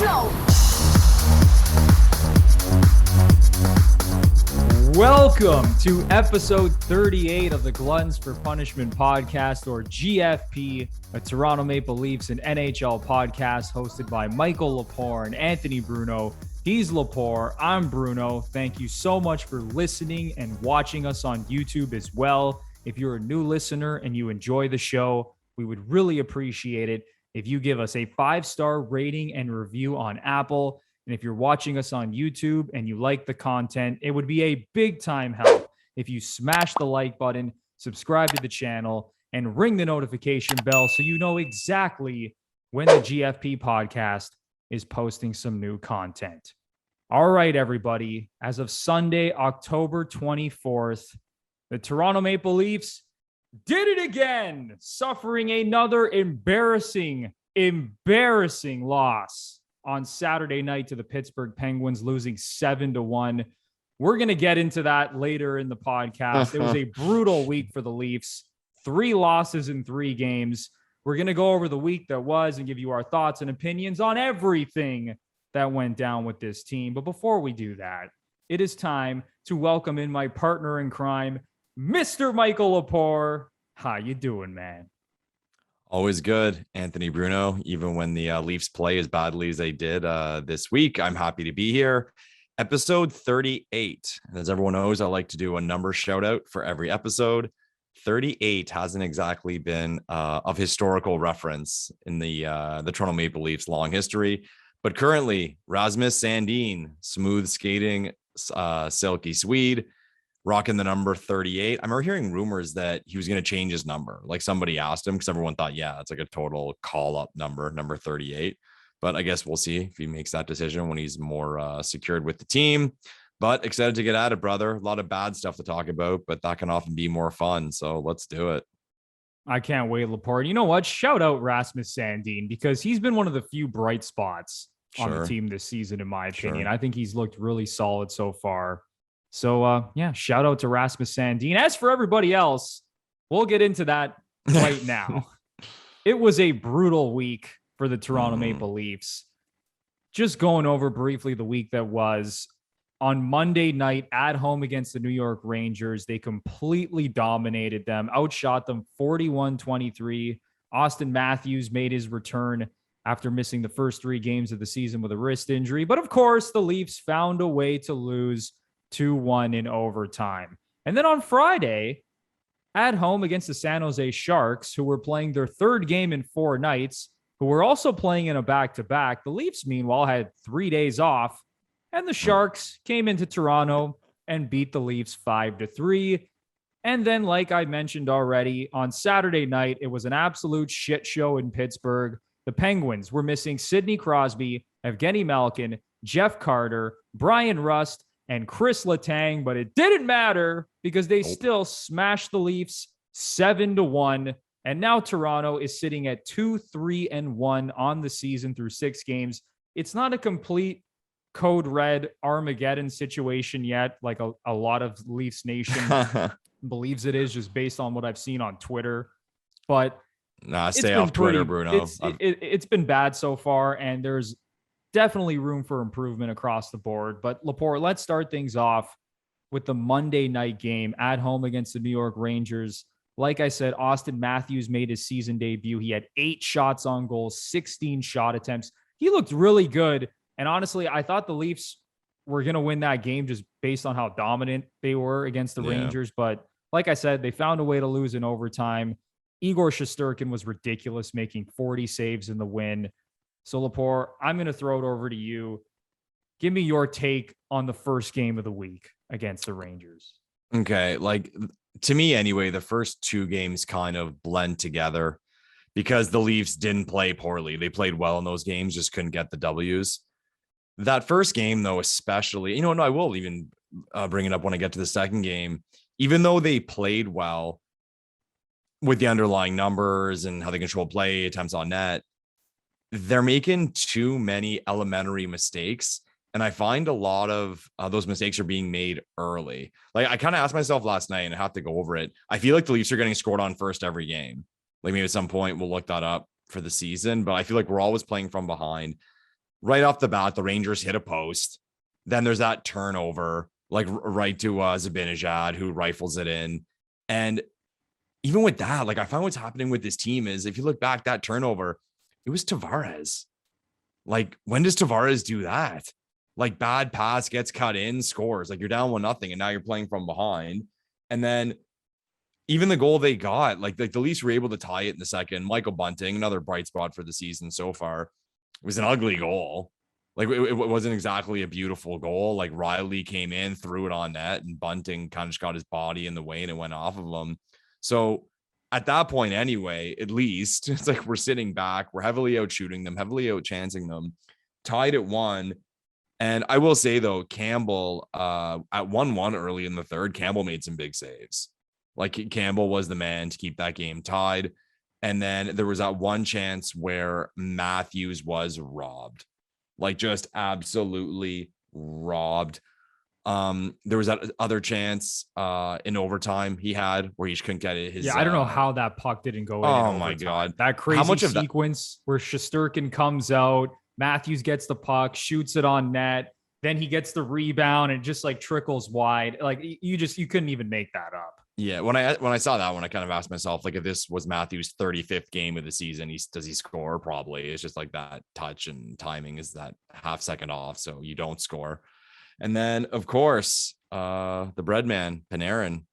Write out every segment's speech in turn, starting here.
show. Welcome to episode 38 of the Gluttons For Punishment Podcast, or GFP, a Toronto Maple Leafs and NHL podcast hosted by Michael Lepore and Anthony Bruno. He's Lepore, I'm Bruno. Thank you so much for listening and watching us on YouTube as well. If you're a new listener and you enjoy the show, we would really appreciate it if you give us a 5-star rating and review on Apple. And if you're watching us on YouTube and you like the content, it would be a big time help if you smash the like button, subscribe to the channel, and ring the notification bell so you know exactly when the GFP podcast is posting some new content. All right, everybody. As of Sunday, October 24th, the Toronto Maple Leafs did it again, suffering another embarrassing loss on Saturday night to the Pittsburgh Penguins, losing 7-1. We're going to get into that later in the podcast. It was a brutal week for the Leafs. 3 losses in 3 games. We're going to go over the week that was and give you our thoughts and opinions on everything that went down with this team. But before we do that, it is time to welcome in my partner in crime, Mr. Michael Lepore. How you doing, man? Always good, Anthony Bruno. Even when the Leafs play as badly as they did this week, I'm happy to be here. Episode 38. And as everyone knows, I like to do a number shout out for every episode. 38 hasn't exactly been of historical reference in the Toronto Maple Leafs long history. But currently, Rasmus Sandin, smooth skating, silky Swede, rocking the number 38. I remember hearing rumors that he was going to change his number. Like somebody asked him because everyone thought, yeah, it's like a total call-up number 38. But I guess we'll see if he makes that decision when he's more secured with the team. But excited to get at it, brother. A lot of bad stuff to talk about, but that can often be more fun. So let's do it. I can't wait, Lepore. You know what? Shout out Rasmus Sandin because he's been one of the few bright spots on the team this season, in my opinion. I think he's looked really solid so far. So, shout out to Rasmus Sandin. As for everybody else, we'll get into that right now. It was a brutal week for the Toronto Maple Leafs. Just going over briefly the week that was. On Monday night at home against the New York Rangers, they completely dominated them, outshot them 41-23. Auston Matthews made his return after missing the first 3 games of the season with a wrist injury. But of course, the Leafs found a way to lose 2-1 in overtime. And then on Friday, at home against the San Jose Sharks, who were playing their 3rd game in 4 nights, who were also playing in a back-to-back, the Leafs, meanwhile, had 3 days off. And the Sharks came into Toronto and beat the Leafs 5-3. And then, like I mentioned already, on Saturday night, it was an absolute shit show in Pittsburgh. The Penguins were missing Sidney Crosby, Evgeny Malkin, Jeff Carter, Brian Rust, and Chris Letang. But it didn't matter because they still smashed the Leafs 7-1. And now Toronto is sitting at 2-3-1 on the season through 6 games. It's not a complete Code Red Armageddon situation yet, like a lot of Leafs Nation believes it is, just based on what I've seen on Twitter. But stay off Twitter, Bruno. It's been bad so far, and there's definitely room for improvement across the board. But Lepore, let's start things off with the Monday night game at home against the New York Rangers. Like I said, Auston Matthews made his season debut. He had 8 shots on goal, 16 shot attempts. He looked really good. And honestly, I thought the Leafs were going to win that game just based on how dominant they were against the Rangers. But like I said, they found a way to lose in overtime. Igor Shesterkin was ridiculous, making 40 saves in the win. So, Lepore, I'm going to throw it over to you. Give me your take on the first game of the week against the Rangers. Okay. Like, to me anyway, the first 2 games kind of blend together because the Leafs didn't play poorly. They played well in those games, just couldn't get the W's. That first game, though, especially, I will even bring it up when I get to the second game. Even though they played well with the underlying numbers and how they control play, attempts on net, they're making too many elementary mistakes. And I find a lot of those mistakes are being made early. Like, I kind of asked myself last night, and I have to go over it. I feel like the Leafs are getting scored on first every game. Like, maybe at some point we'll look that up for the season, but I feel like we're always playing from behind. right off the bat, the Rangers hit a post. Then there's that turnover, like right to Zibanejad, who rifles it in. And even with that, like I find what's happening with this team is if you look back, that turnover, it was Tavares. Like, when does Tavares do that? Like, bad pass gets cut in, scores. Like, you're down 1-0, and now you're playing from behind. And then even the goal they got, like the Leafs were able to tie it in the second. Michael Bunting, another bright spot for the season so far. It was an ugly goal. Like, it wasn't exactly a beautiful goal. Like, Riley came in, threw it on net, and Bunting kind of just got his body in the way, and it went off of him. So at that point anyway, at least, it's like we're sitting back. We're heavily out shooting them, heavily out chancing them, tied at 1. And I will say, though, Campbell, at 1-1 early in the third, Campbell made some big saves. Like, Campbell was the man to keep that game tied. And then there was that one chance where Matthews was robbed, like just absolutely robbed. There was that other chance in overtime he had where he just couldn't get it. I don't know how that puck didn't go in. Oh my God. That crazy sequence where Shesterkin comes out, Matthews gets the puck, shoots it on net. Then he gets the rebound and just like trickles wide. Like you couldn't even make that up. Yeah, when I saw that one, I kind of asked myself, like, if this was Matthews' 35th game of the season, does he score? Probably. It's just like that touch and timing is that half second off, so you don't score. And then, of course, the bread man, Panarin,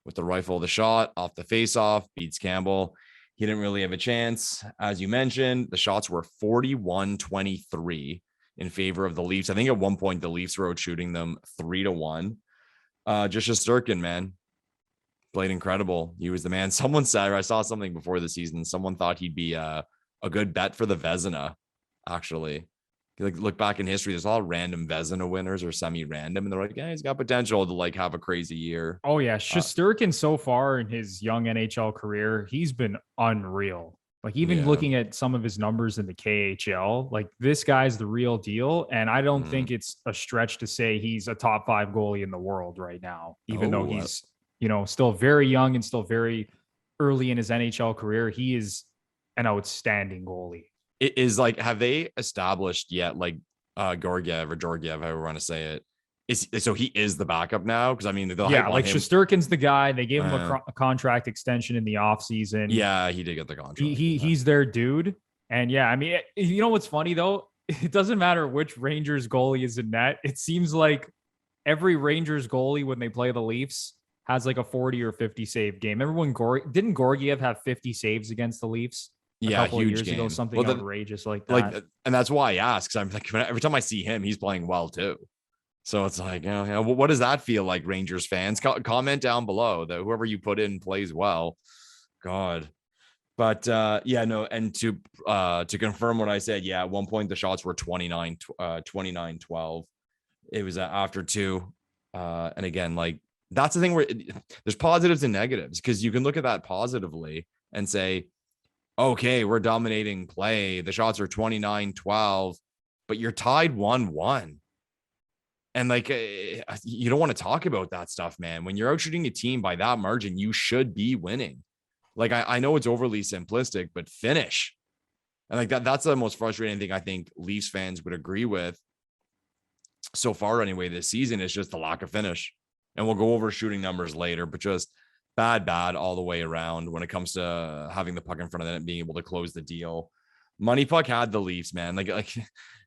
with the rifle, the shot off the face-off, beats Campbell. He didn't really have a chance. As you mentioned, the shots were 41-23 in favor of the Leafs. I think at one point the Leafs were out shooting them 3-1. Just Shesterkin, man, played incredible. He was the man. Someone said, I saw something before the season, someone thought he'd be a good bet for the Vezina, actually. Like, look back in history, there's a lot of random Vezina winners or semi-random, and they're like, yeah, he's got potential to like have a crazy year. Oh yeah, Shesterkin so far in his young NHL career, he's been unreal. Like, even looking at some of his numbers in the KHL, like, this guy's the real deal. And I don't think it's a stretch to say he's a top 5 goalie in the world right now, even though he's, still very young and still very early in his NHL career. He is an outstanding goalie. It is like, have they established yet, like, Georgiev, however you want to say it, so he is the backup now? Because I mean, like Shesterkin's the guy. They gave him a contract extension in the offseason. Yeah, he did get the contract. He's their dude. And yeah, I mean, you know what's funny though? It doesn't matter which Rangers goalie is in net. It seems like every Rangers goalie, when they play the Leafs, has like a 40 or 50 save game. Didn't Georgiev have 50 saves against the Leafs? A couple of years ago, something outrageous like that. And that's why I ask, because I'm like, every time I see him, he's playing well too. So it's like, what does that feel like, Rangers fans? Comment down below that whoever you put in plays well. God. But and to confirm what I said, at one point the shots were 29-12. It was after 2. And again, like, that's the thing where there's positives and negatives, because you can look at that positively and say, okay, we're dominating play. The shots are 29-12, but you're tied 1-1. And like, you don't want to talk about that stuff, man. When you're out shooting a team by that margin, you should be winning. Like, I know it's overly simplistic, but finish. And like that's the most frustrating thing I think Leafs fans would agree with so far anyway this season, is just the lack of finish. And we'll go over shooting numbers later, but just bad all the way around when it comes to having the puck in front of them and being able to close the deal. Money Puck had the Leafs, man. Like,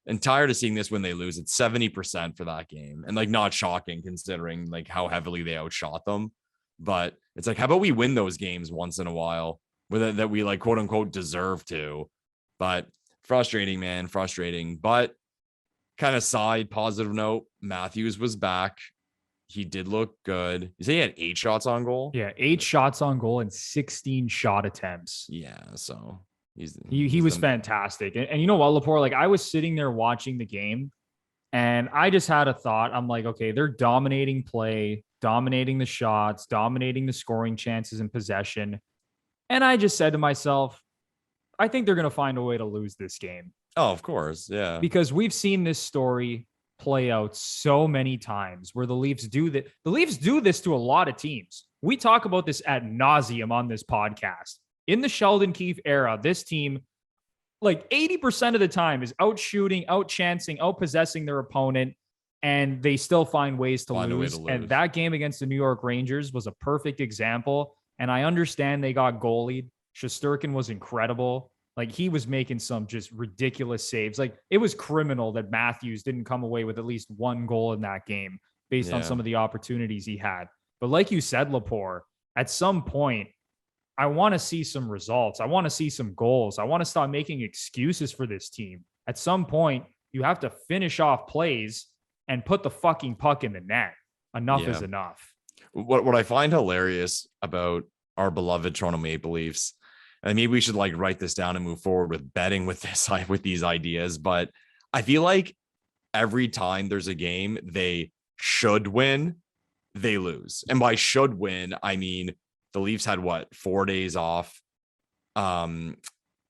and tired of seeing this when they lose. It's 70% for that game. And like, not shocking considering like how heavily they outshot them. But it's like, how about we win those games once in a while with it, that we like, quote unquote, deserve to. But frustrating, man, frustrating. But kind of side positive note, Matthews was back. He did look good. You say he had 8 shots on goal? Yeah, 8 shots on goal and 16 shot attempts. Yeah, so he was fantastic. And you know what, Lepore, like, I was sitting there watching the game and I just had a thought. I'm like, okay, they're dominating play, dominating the shots, dominating the scoring chances and possession. And I just said to myself, I think they're going to find a way to lose this game. Oh, of course. Yeah. Because we've seen this story play out so many times where the Leafs do that. The Leafs do this to a lot of teams. We talk about this ad nauseum on this podcast. In the Sheldon Keefe era, this team, like 80% of the time is out shooting, out chancing, out possessing their opponent, and they still find ways to lose. And that game against the New York Rangers was a perfect example. And I understand they got goalied. Shesterkin was incredible. Like, he was making some just ridiculous saves. Like, it was criminal that Matthews didn't come away with at least one goal in that game based on some of the opportunities he had. But like you said, Lepore, at some point, I want to see some results. I want to see some goals. I want to stop making excuses for this team. At some point, you have to finish off plays and put the fucking puck in the net. Enough is enough. What I find hilarious about our beloved Toronto Maple Leafs, and maybe we should like write this down and move forward with betting with these ideas, but I feel like every time there's a game they should win, they lose. And by should win, I mean the Leafs had 4 days off. It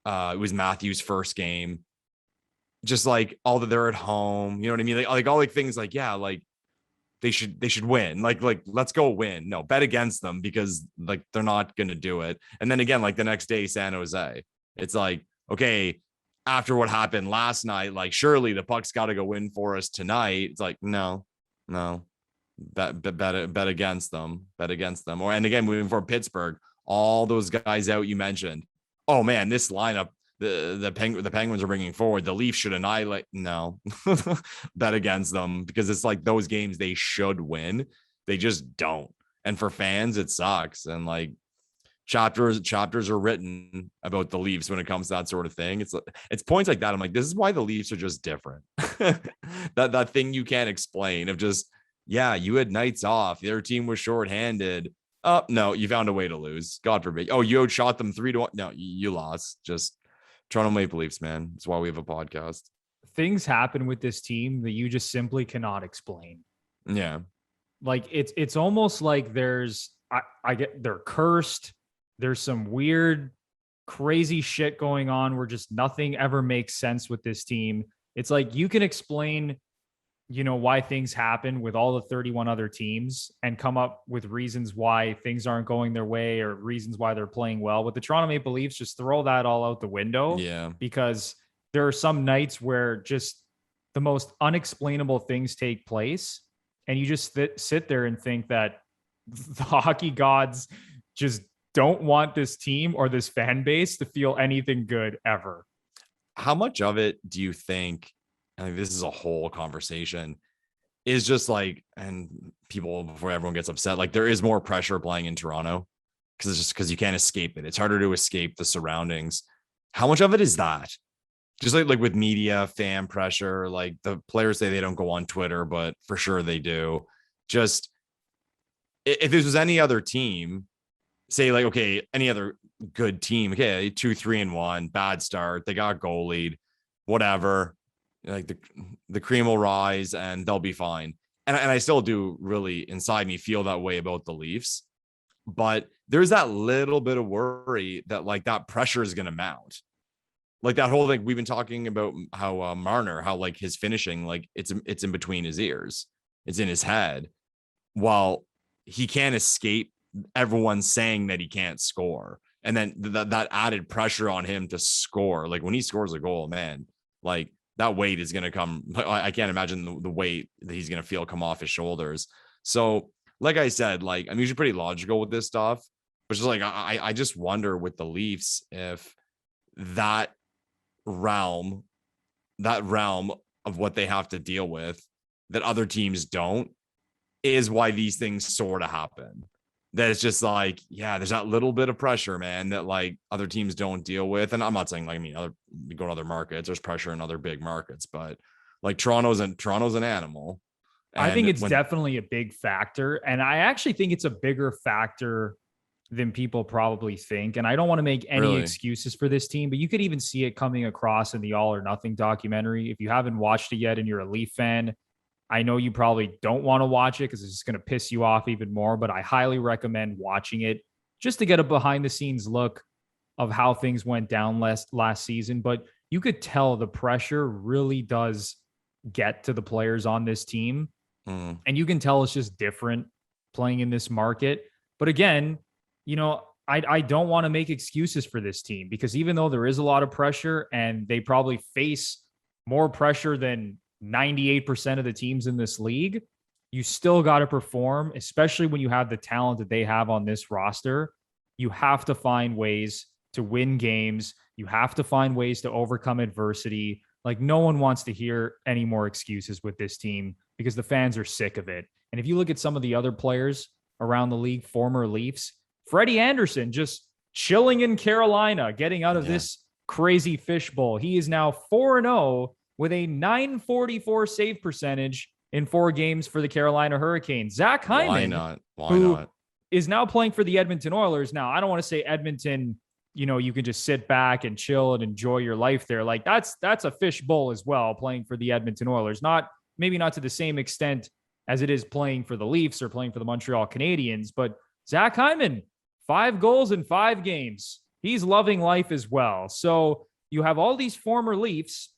was Matthews' first game. Just like all that they're at home, you know what I mean? Like all like things like, yeah, like they should win. Like let's go win. No, bet against them because like they're not gonna do it. And then again, like the next day, San Jose. It's like, okay, after what happened last night, like surely the puck's got to go win for us tonight. It's like, no. Bet against them. Or and again, moving for Pittsburgh, all those guys out you mentioned. Oh man, this lineup, the Penguins are bringing forward. The Leafs should annihilate. No, bet against them because it's like those games they should win, they just don't. And for fans, it sucks. And like chapters are written about the Leafs when it comes to that sort of thing. It's points like that. I'm like, this is why the Leafs are just different. that thing you can't explain of just. Yeah, you had nights off. Their team was shorthanded. Oh, no, you found a way to lose. God forbid. Oh, you outshot them 3-1. No, you lost. Just Toronto Maple Leafs, man. That's why we have a podcast. Things happen with this team that you just simply cannot explain. Yeah. Like it's almost like there's they're cursed. There's some weird, crazy shit going on where just nothing ever makes sense with this team. It's like you can explain why things happen with all the 31 other teams and come up with reasons why things aren't going their way or reasons why they're playing well. With the Toronto Maple Leafs, just throw that all out the window. Yeah. Because there are some nights where just the most unexplainable things take place. And you just sit there and think that the hockey gods just don't want this team or this fan base to feel anything good ever. How much of it do you think, I think this is a whole conversation, is just like, and people, before everyone gets upset, like there is more pressure playing in Toronto because you can't escape it. It's harder to escape the surroundings. How much of it is that? Just like with media, fan pressure, like the players say they don't go on Twitter, but for sure they do. Just if this was any other team, say like, okay, any other good team, okay, 2-3-1, bad start, they got goalied, whatever. Like the cream will rise and they'll be fine. And I still do really inside me feel that way about the Leafs, but there's that little bit of worry that like that pressure is going to mount. Like that whole thing we've been talking about, how Marner, how like his finishing, like it's in between his ears, it's in his head, while he can't escape everyone saying that he can't score. And then that added pressure on him to score. Like when he scores a goal, man, like that weight is going to come. I can't imagine the weight that he's going to feel come off his shoulders. So like I said, like I'm usually pretty logical with this stuff, but just like, I just wonder with the Leafs, if that realm of what they have to deal with that other teams don't is why these things sort of happen. That it's just like, yeah, there's that little bit of pressure, man, that like other teams don't deal with. And I'm not saying like, we go to other markets, there's pressure in other big markets, but like Toronto's an animal. And I think it's definitely a big factor. And I actually think it's a bigger factor than people probably think. And I don't want to make any excuses for this team, but you could even see it coming across in the All or Nothing documentary. If you haven't watched it yet and you're a Leaf fan, I know you probably don't want to watch it because it's just going to piss you off even more, but I highly recommend watching it just to get a behind the scenes look of how things went down last season. But you could tell the pressure really does get to the players on this team. And you can tell it's just different playing in this market. But again, I don't want to make excuses for this team, because even though there is a lot of pressure and they probably face more pressure than 98% of the teams in this league, you still got to perform, especially when you have the talent that they have on this roster. You have to find ways to win games. You have to find ways to overcome adversity. Like, no one wants to hear any more excuses with this team because the fans are sick of it. And if you look at some of the other players around the league, former Leafs, Freddie Anderson just chilling in Carolina, getting out of this crazy fishbowl. He is now 4-0 with a .944 save percentage in 4 games for the Carolina Hurricanes. Zach Hyman, Why not? Is now playing for the Edmonton Oilers. Now, I don't want to say Edmonton, you can just sit back and chill and enjoy your life there. Like, that's a fishbowl as well, playing for the Edmonton Oilers. Maybe not to the same extent as it is playing for the Leafs or playing for the Montreal Canadiens, but Zach Hyman, 5 goals in 5 games. He's loving life as well. So you have all these former Leafs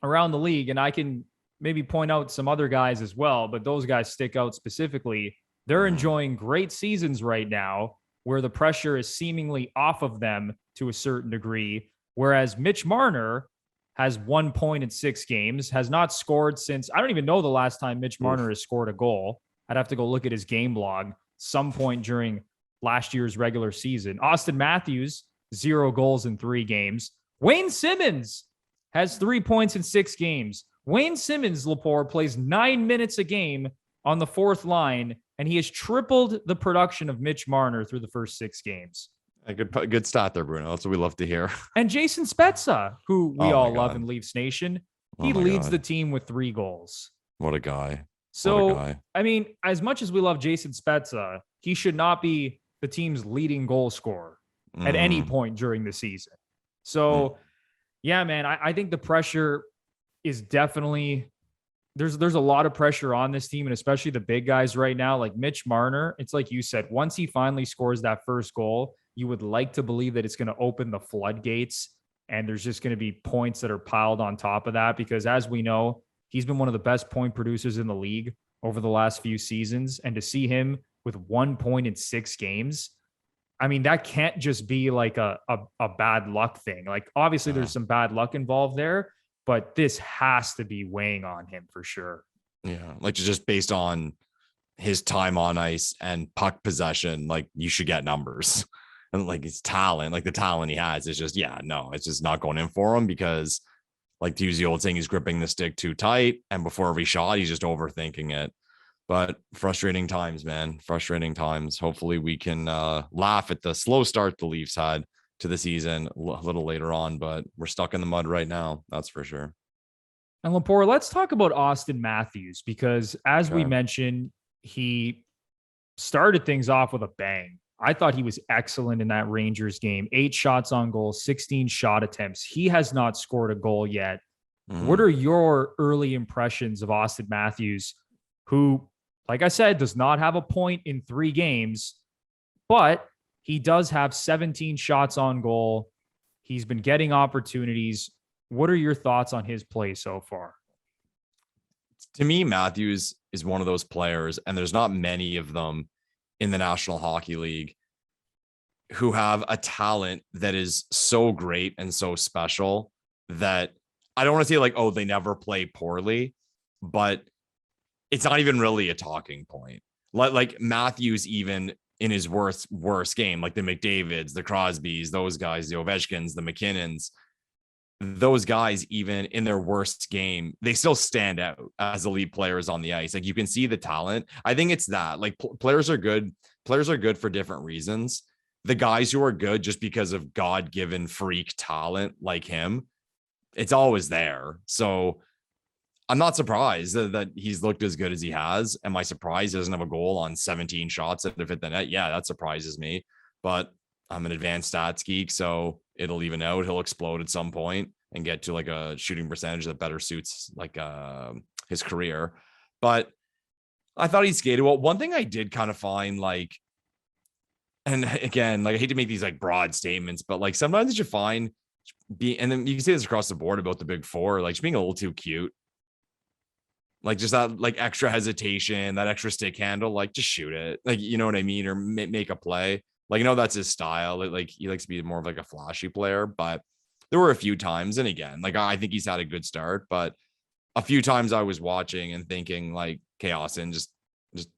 around the league, and I can maybe point out some other guys as well, but those guys stick out specifically. They're enjoying great seasons right now where the pressure is seemingly off of them to a certain degree, whereas Mitch Marner has 1 point in 6 games, has not scored since, I don't even know the last time Mitch Marner has scored a goal. I'd have to go look at his game log some point during last year's regular season. Auston Matthews, 0 goals in 3 games. Wayne Simmons has 3 points in 6 games. Wayne Simmons, Lepore, plays 9 minutes a game on the 4th line, and he has tripled the production of Mitch Marner through the first 6 games. A good stat there, Bruno. That's what we love to hear. And Jason Spezza, who we all love in Leafs Nation, he leads the team with 3 goals. What a guy. So, I mean, as much as we love Jason Spezza, he should not be the team's leading goal scorer at any point during the season. So, yeah, man, I think the pressure is definitely there's a lot of pressure on this team, and especially the big guys right now, like Mitch Marner. It's like you said, once he finally scores that first goal, you would like to believe that it's going to open the floodgates and there's just going to be points that are piled on top of that, because as we know, he's been one of the best point producers in the league over the last few seasons. And to see him with 1 point in 6 games, I mean, that can't just be like a bad luck thing. Like, obviously there's some bad luck involved there, but this has to be weighing on him for sure. Yeah. Like, just based on his time on ice and puck possession, like, you should get numbers. And like his talent, like the talent he has is just, it's just not going in for him, because, like, to use the old saying, he's gripping the stick too tight. And before every shot, he's just overthinking it. But frustrating times, man. Frustrating times. Hopefully we can laugh at the slow start the Leafs had to the season a little later on, but we're stuck in the mud right now. That's for sure. And Lepore, let's talk about Auston Matthews, because as we mentioned, he started things off with a bang. I thought he was excellent in that Rangers game. 8 shots on goal, 16 shot attempts. He has not scored a goal yet. What are your early impressions of Auston Matthews, who, like I said, does not have a point in 3 games, but he does have 17 shots on goal. He's been getting opportunities. What are your thoughts on his play so far? To me, Matthews is one of those players, and there's not many of them in the National Hockey League, who have a talent that is so great and so special that I don't want to say like, oh, they never play poorly, but it's not even really a talking point. Like Matthews, even in his worst game, like the McDavids, the Crosbys, those guys, the Ovechkins, the McKinnons, those guys, even in their worst game, they still stand out as elite players on the ice. Like, you can see the talent. I think it's that, like, players are good for different reasons. The guys who are good just because of God-given freak talent like him, it's always there. So I'm not surprised that he's looked as good as he has. Am I surprised he doesn't have a goal on 17 shots that have hit the net? Yeah, that surprises me. But I'm an advanced stats geek, so it'll even out. He'll explode at some point and get to like a shooting percentage that better suits like his career. But I thought he skated well. One thing I did kind of find, like, and again, like, I hate to make these like broad statements, but like sometimes you find and then you can say this across the board about the big four, like, just being a little too cute. Like, just that like extra hesitation, that extra stick handle, like, just shoot it. Like, you know what I mean? Or make a play. Like, that's his style. Like, he likes to be more of like a flashy player, but there were a few times, and again, like, I think he's had a good start, but a few times I was watching and thinking like, okay, Auston, just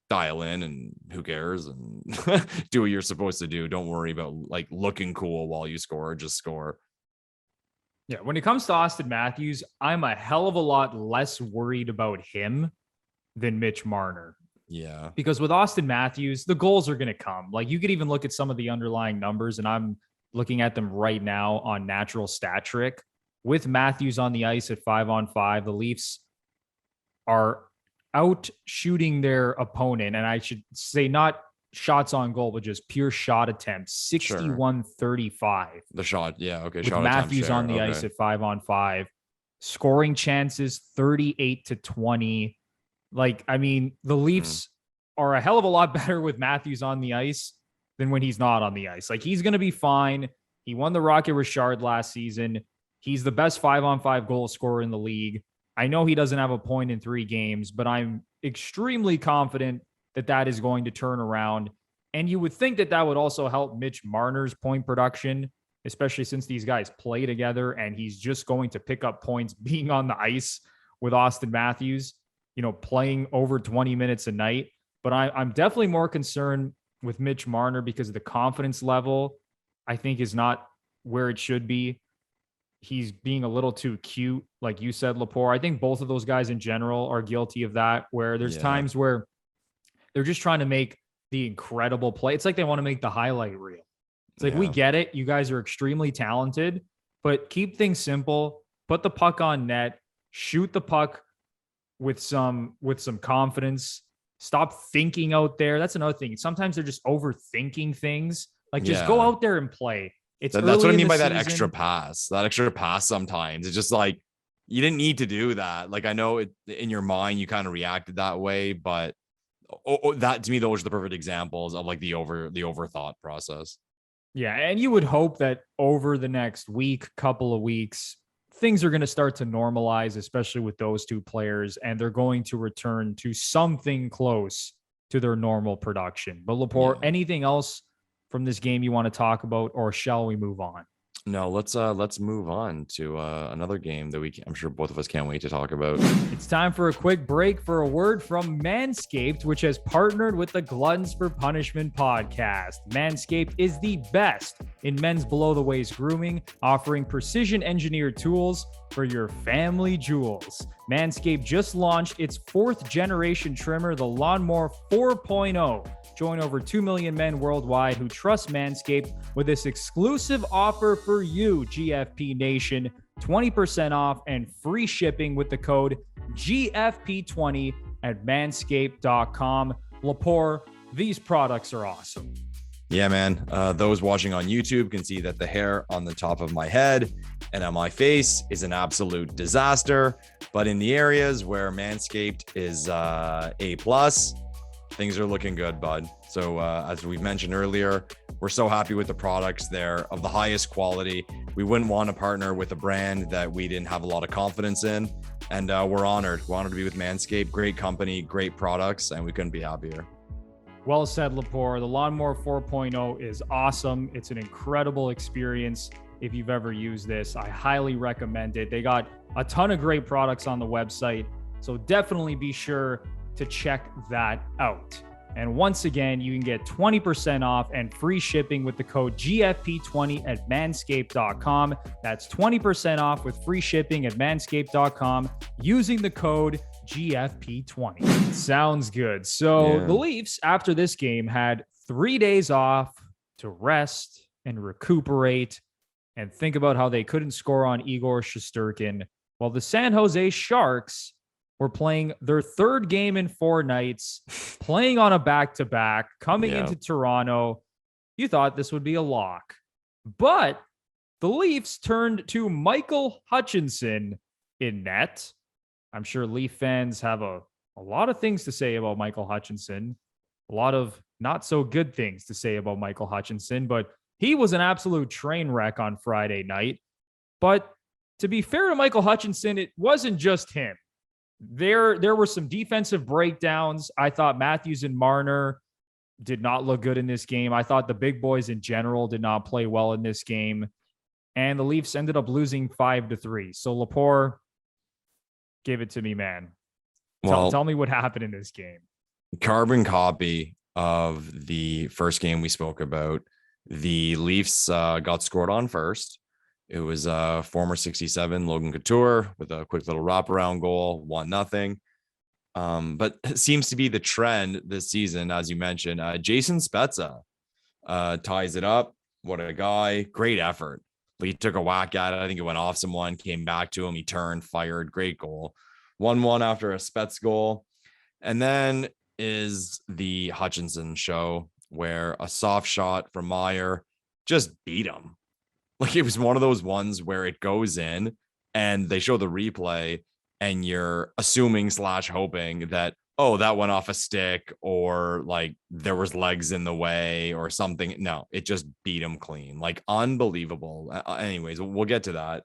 dial in and who cares, and do what you're supposed to do. Don't worry about like looking cool while you score, just score. Yeah. When it comes to Auston Matthews, I'm a hell of a lot less worried about him than Mitch Marner. Yeah. Because with Auston Matthews, the goals are going to come. Like, you could even look at some of the underlying numbers, and I'm looking at them right now on Natural Stat Trick. With Matthews on the ice at 5-on-5, the Leafs are out shooting their opponent. And I should say not shots on goal, but just pure shot attempts, 61-35. The shot. Yeah. Okay. With shot Matthews on the ice at 5-on-5, scoring chances 38-20. Like, I mean, the Leafs are a hell of a lot better with Matthews on the ice than when he's not on the ice. Like, he's going to be fine. He won the Rocket Richard last season. He's the best 5-on-5 goal scorer in the league. I know he doesn't have a point in 3 games, but I'm extremely confident that that is going to turn around. And you would think that that would also help Mitch Marner's point production, especially since these guys play together and he's just going to pick up points being on the ice with Auston Matthews, playing over 20 minutes a night. But I'm definitely more concerned with Mitch Marner because the confidence level, I think, is not where it should be. He's being a little too cute, like you said, Lepore. I think both of those guys in general are guilty of that, where there's times where they're just trying to make the incredible play. It's like they want to make the highlight reel. It's like, we get it. You guys are extremely talented, but keep things simple. Put the puck on net, shoot the puck with some confidence. Stop thinking out there. That's another thing. Sometimes they're just overthinking things. Like, just go out there and play. That's what I mean by that extra pass. That extra pass sometimes. It's just like, you didn't need to do that. Like, I know it, in your mind, you kind of reacted that way, but that, to me, those are the perfect examples of like the overthought process. Yeah. And you would hope that over the next couple of weeks, things are going to start to normalize, especially with those two players, and they're going to return to something close to their normal production. But Lepore, anything else from this game you want to talk about, or shall we move on? No, let's move on to another game that I'm sure both of us can't wait to talk about. It's time for a quick break for a word from MANSCAPED, which has partnered with the Gluttons For Punishment Podcast. MANSCAPED is the best in men's below-the-waist grooming, offering precision-engineered tools for your family jewels. MANSCAPED just launched its 4th-generation trimmer, the Lawnmower 4.0. Join over 2 million men worldwide who trust MANSCAPED with this exclusive offer for you, GFP Nation. 20% off and free shipping with the code GFP20 at manscaped.com. Lepore, these products are awesome. Yeah, man. Those watching on YouTube can see that the hair on the top of my head and on my face is an absolute disaster. But in the areas where MANSCAPED is A+, things are looking good, bud. So as we've mentioned earlier, we're so happy with the products. They're of the highest quality. We wouldn't want to partner with a brand that we didn't have a lot of confidence in. And we're honored. We're honored to be with MANSCAPED. Great company, great products, and we couldn't be happier. Well said, Lepore. The Lawnmower 4.0 is awesome. It's an incredible experience. If you've ever used this, I highly recommend it. They got a ton of great products on the website, so definitely be sure to check that out. And once again, you can get 20% off and free shipping with the code GFP20 at manscaped.com. That's 20% off with free shipping at manscaped.com using the code GFP20. Sounds good. So the Leafs, after this game, had 3 days off to rest and recuperate and think about how they couldn't score on Igor Shesterkin, while the San Jose Sharks were playing their 3rd game in 4 nights, playing on a back-to-back, coming into Toronto. You thought this would be a lock. But the Leafs turned to Michael Hutchinson in net. I'm sure Leaf fans have a lot of things to say about Michael Hutchinson, a lot of not so good things to say about Michael Hutchinson, but he was an absolute train wreck on Friday night. But to be fair to Michael Hutchinson, it wasn't just him. There were some defensive breakdowns. I thought Matthews and Marner did not look good in this game. I thought the big boys in general did not play well in this game. And the Leafs ended up losing 5-3. So Lepore, give it to me, man. Tell me what happened in this game. Carbon copy of the first game we spoke about. The Leafs got scored on first. It was former 67 Logan Couture with a quick little wraparound goal, 1-0. But it seems to be the trend this season, as you mentioned. Jason Spezza ties it up. What a guy. Great effort. He took a whack at it. I think it went off someone, came back to him. He turned, fired. Great goal. 1-1 after a Spetz goal. And then is the Hutchinson show where a soft shot from Meyer just beat him. Like, it was one of those ones where it goes in and they show the replay and you're assuming / hoping that, oh, that went off a stick or like there was legs in the way or something. No, it just beat him clean. Like, unbelievable. Anyways, we'll get to that.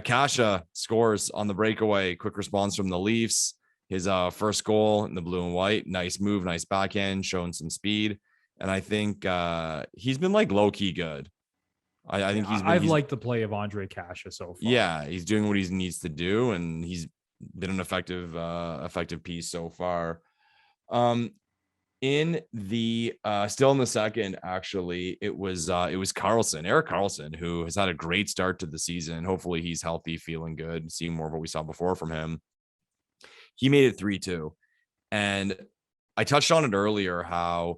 Kasha scores on the breakaway. Quick response from the Leafs. His first goal in the blue and white. Nice move, nice backhand, showing some speed. And I think he's been like low-key good. I think I've liked the play of Andre Kasha so far. Yeah, he's doing what he needs to do, and he's been an effective piece so far. In the still in the second, actually, it was Karlsson, Erik Karlsson, who has had a great start to the season. Hopefully he's healthy, feeling good, seeing more of what we saw before from him. He made it 3-2. And I touched on it earlier, how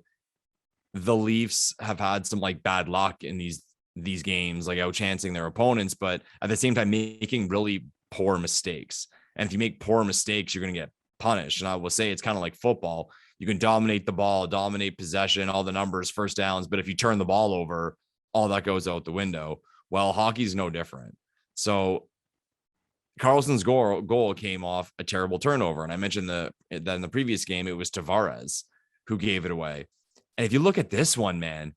the Leafs have had some like bad luck in these games, like outchancing their opponents, but at the same time making really poor mistakes. And if you make poor mistakes, you're going to get punished. And I will say it's kind of like football. You can dominate the ball, dominate possession, all the numbers, first downs. But if you turn the ball over, all that goes out the window. Well, hockey's no different. So Karlsson's goal came off a terrible turnover. And I mentioned that in the previous game, it was Tavares who gave it away. And if you look at this one, man,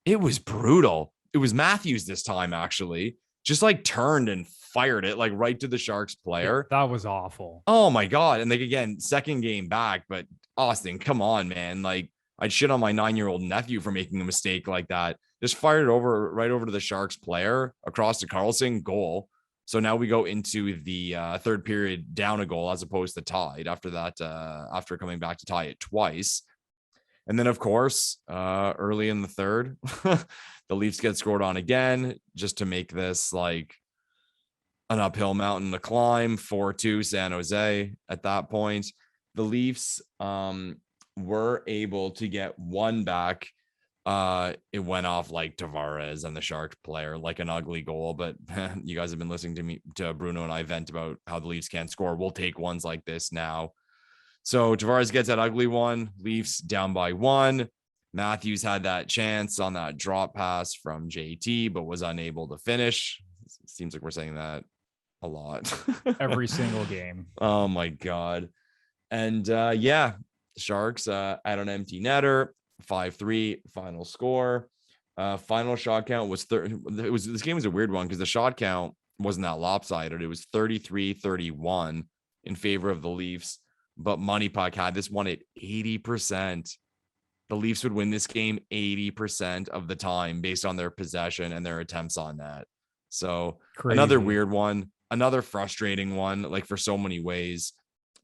it was brutal. It was Matthews this time, actually, just like turned and fired it like right to the Sharks player. That was awful. Oh my God. And like, again, second game back, but Austin, come on, man. Like, I'd shit on my 9-year-old nephew for making a mistake like that. Just fired it right over to the Sharks player, across to Karlsson, goal. So now we go into the third period down a goal as opposed to tied after that, after coming back to tie it twice. And then, of course, early in the third, the Leafs get scored on again, just to make this like an uphill mountain to climb. 4-2 San Jose. At that point, the Leafs were able to get one back. It went off like Tavares and the Sharks player, like an ugly goal. But you guys have been listening to Bruno and I vent about how the Leafs can't score. We'll take ones like this now. So Tavares gets that ugly one. Leafs down by 1. Matthews had that chance on that drop pass from JT, but was unable to finish. It seems like we're saying that a lot. Every single game. Oh my God. And yeah, Sharks at an empty netter, 5-3 final score. Final shot count was this game was a weird one because the shot count wasn't that lopsided. It was 33-31 in favor of the Leafs. But Money Puck had this one at 80%. The Leafs would win this game 80% of the time based on their possession and their attempts on that. So Another weird one, another frustrating one, like for so many ways.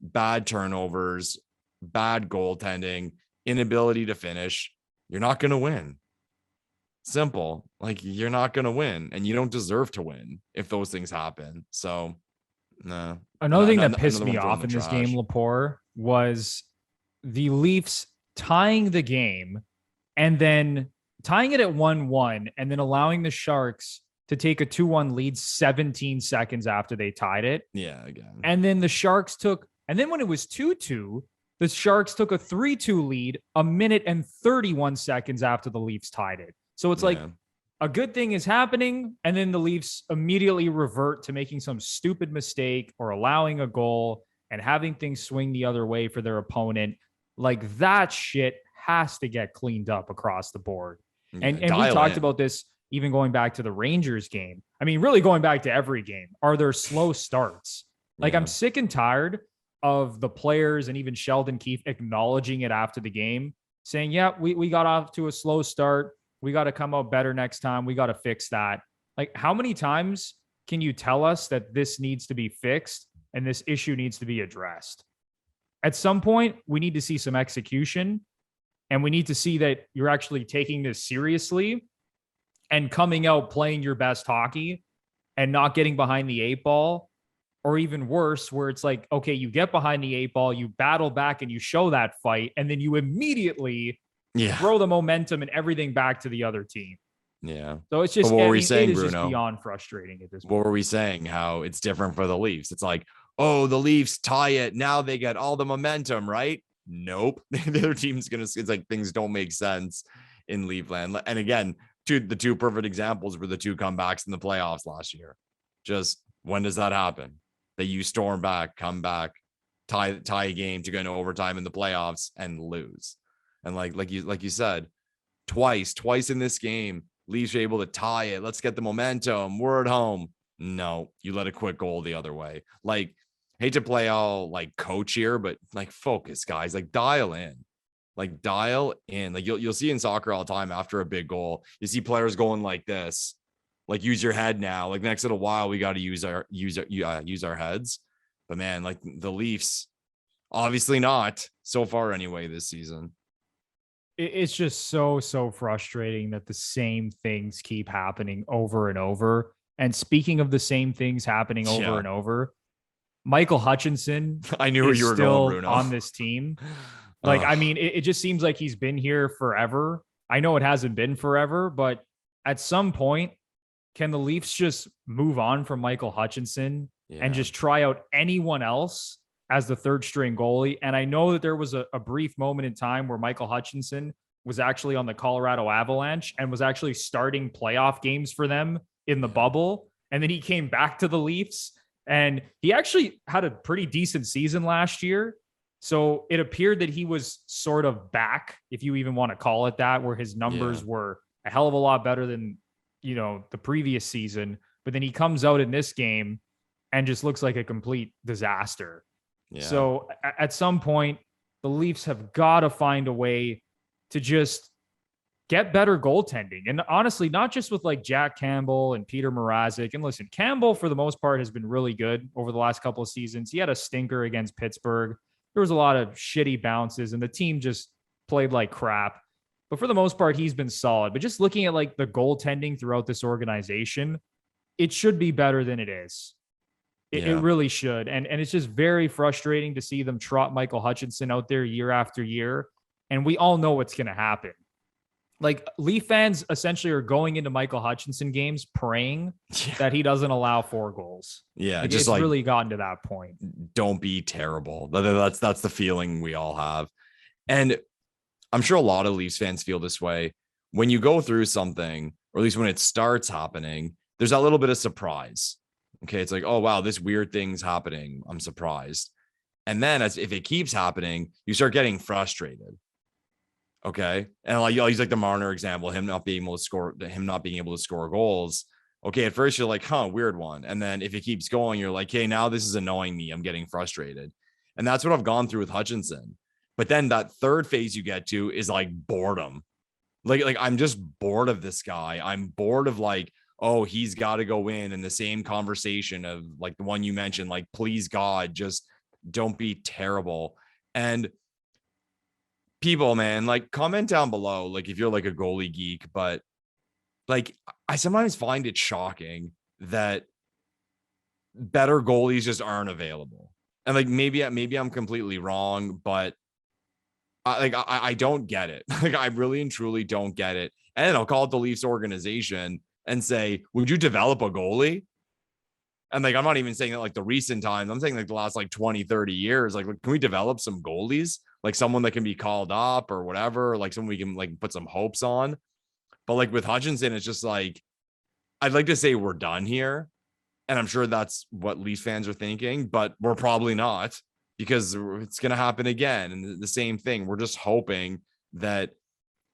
Bad turnovers, bad goaltending, inability to finish. You're not going to win. Simple. Like, you're not going to win, and you don't deserve to win if those things happen. So no. Another thing that pissed me off in this game, Lepore, was the Leafs tying the game and then tying it at 1-1 and then allowing the Sharks to take a 2-1 lead 17 seconds after they tied it. Yeah, again. And then the Sharks and then when it was 2-2, the Sharks took a 3-2 lead a minute and 31 seconds after the Leafs tied it. So it's like a good thing is happening, and then the Leafs immediately revert to making some stupid mistake or allowing a goal and having things swing the other way for their opponent. Like, that shit has to get cleaned up across the board. Yeah, and we talked about this even going back to the Rangers game. I mean, really going back to every game. Are there slow starts? Like, I'm sick and tired of the players and even Sheldon Keefe acknowledging it after the game, saying, yeah, we got off to a slow start. We got to come out better next time. We got to fix that. Like, how many times can you tell us that this needs to be fixed and this issue needs to be addressed? At some point, we need to see some execution, and we need to see that you're actually taking this seriously and coming out playing your best hockey and not getting behind the eight ball, or even worse, where it's like, okay, you get behind the eight ball, you battle back and you show that fight, and then you immediately throw the momentum and everything back to the other team. Yeah. So it's just, what were we saying, it is Bruno? just beyond frustrating at this point. What were we saying? How it's different for the Leafs. It's like, oh, the Leafs tie it. Now they get all the momentum, right? Nope. The other team's going to, it's like things don't make sense in Leafland. And again, the two perfect examples were the two comebacks in the playoffs last year. Just when does that happen? That you storm back, come back, tie a game to go into overtime in the playoffs and lose. And like you said, twice in this game, Leafs are able to tie it. Let's get the momentum. We're at home. No, you let a quick goal the other way. Like, hate to play all like coach here, but like focus, guys. Like dial in. Like you'll see in soccer all the time after a big goal, you see players going like this. Like, use your head now. Like, next little while, we got to use our heads. But man, like the Leafs, obviously not so far anyway this season. It's just so frustrating that the same things keep happening over and over. And speaking of the same things happening over and over, Michael Hutchinson, I knew you were still going, Bruno, on this team. Like, I mean, it just seems like he's been here forever. I know it hasn't been forever, but at some point, can the Leafs just move on from Michael Hutchinson and just try out anyone else as the third string goalie? And I know that there was a brief moment in time where Michael Hutchinson was actually on the Colorado Avalanche and was actually starting playoff games for them in the bubble. And then he came back to the Leafs, and he actually had a pretty decent season last year. So it appeared that he was sort of back, if you even want to call it that, where his numbers were a hell of a lot better than, the previous season. But then he comes out in this game and just looks like a complete disaster. Yeah. So at some point, the Leafs have got to find a way to just get better goaltending. And honestly, not just with like Jack Campbell and Peter Mrazek. And listen, Campbell, for the most part, has been really good over the last couple of seasons. He had a stinker against Pittsburgh. There was a lot of shitty bounces and the team just played like crap. But for the most part, he's been solid. But just looking at like the goaltending throughout this organization, it should be better than it is. It really should. And it's just very frustrating to see them trot Michael Hutchinson out there year after year. And we all know what's going to happen. Like, Leaf fans essentially are going into Michael Hutchinson games praying that he doesn't allow 4 goals. Yeah. Like, it's really gotten to that point. Don't be terrible. That's the feeling we all have. And I'm sure a lot of Leafs fans feel this way. When you go through something, or at least when it starts happening, there's that little bit of surprise. Okay. It's like, oh, wow, this weird thing's happening. I'm surprised. And then if it keeps happening, you start getting frustrated. Okay. And I'll use like the Marner example, him not being able to score goals. Okay. At first you're like, weird one. And then if it keeps going, you're like, hey, now this is annoying me. I'm getting frustrated. And that's what I've gone through with Hutchinson. But then that third phase you get to is like boredom. Like I'm just bored of this guy. I'm bored of like, oh, he's got to go in the same conversation of like the one you mentioned, like, please God, just don't be terrible. And people, man, like, comment down below, like, if you're like a goalie geek, but like, I sometimes find it shocking that better goalies just aren't available. And like, maybe I'm completely wrong, but I don't get it. Like, I really and truly don't get it. And I'll call it the Leafs organization and say, would you develop a goalie? And like, I'm not even saying that like the recent times, I'm saying like the last like 20, 30 years, like, can we develop some goalies? Like someone that can be called up or whatever, like someone we can like put some hopes on. But like with Hutchinson, it's just like, I'd like to say we're done here. And I'm sure that's what Leafs fans are thinking, but we're probably not, because it's going to happen again. And the same thing, we're just hoping that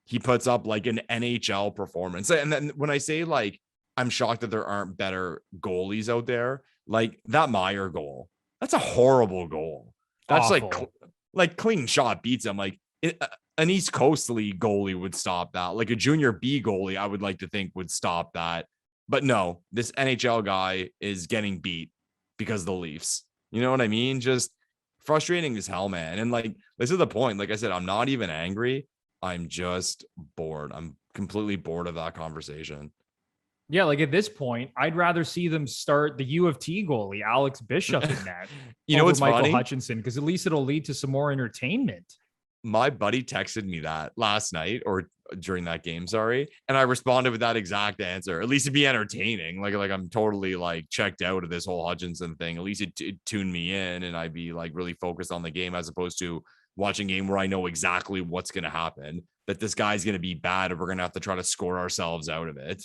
he puts up like an NHL performance. And then when I say like, I'm shocked that there aren't better goalies out there, like that Meyer goal, that's a horrible goal. That's awful. like clean shot beats him. Like an East Coast League goalie would stop that. Like a junior B goalie, I would like to think would stop that. But no, this NHL guy is getting beat because of the Leafs. You know what I mean? Just frustrating as hell, man. And like, this is the point. Like I said, I'm not even angry. I'm just bored. I'm completely bored of that conversation. Yeah, like at this point, I'd rather see them start the U of T goalie, Alex Bishop, in that. You know what's Michael funny? Hutchinson, because at least it'll lead to some more entertainment. My buddy texted me that last night or during that game, sorry. And I responded with that exact answer. At least it'd be entertaining. Like I'm totally like checked out of this whole Hutchinson thing. At least it tuned me in and I'd be like really focused on the game as opposed to watching a game where I know exactly what's going to happen, that this guy's going to be bad and we're going to have to try to score ourselves out of it.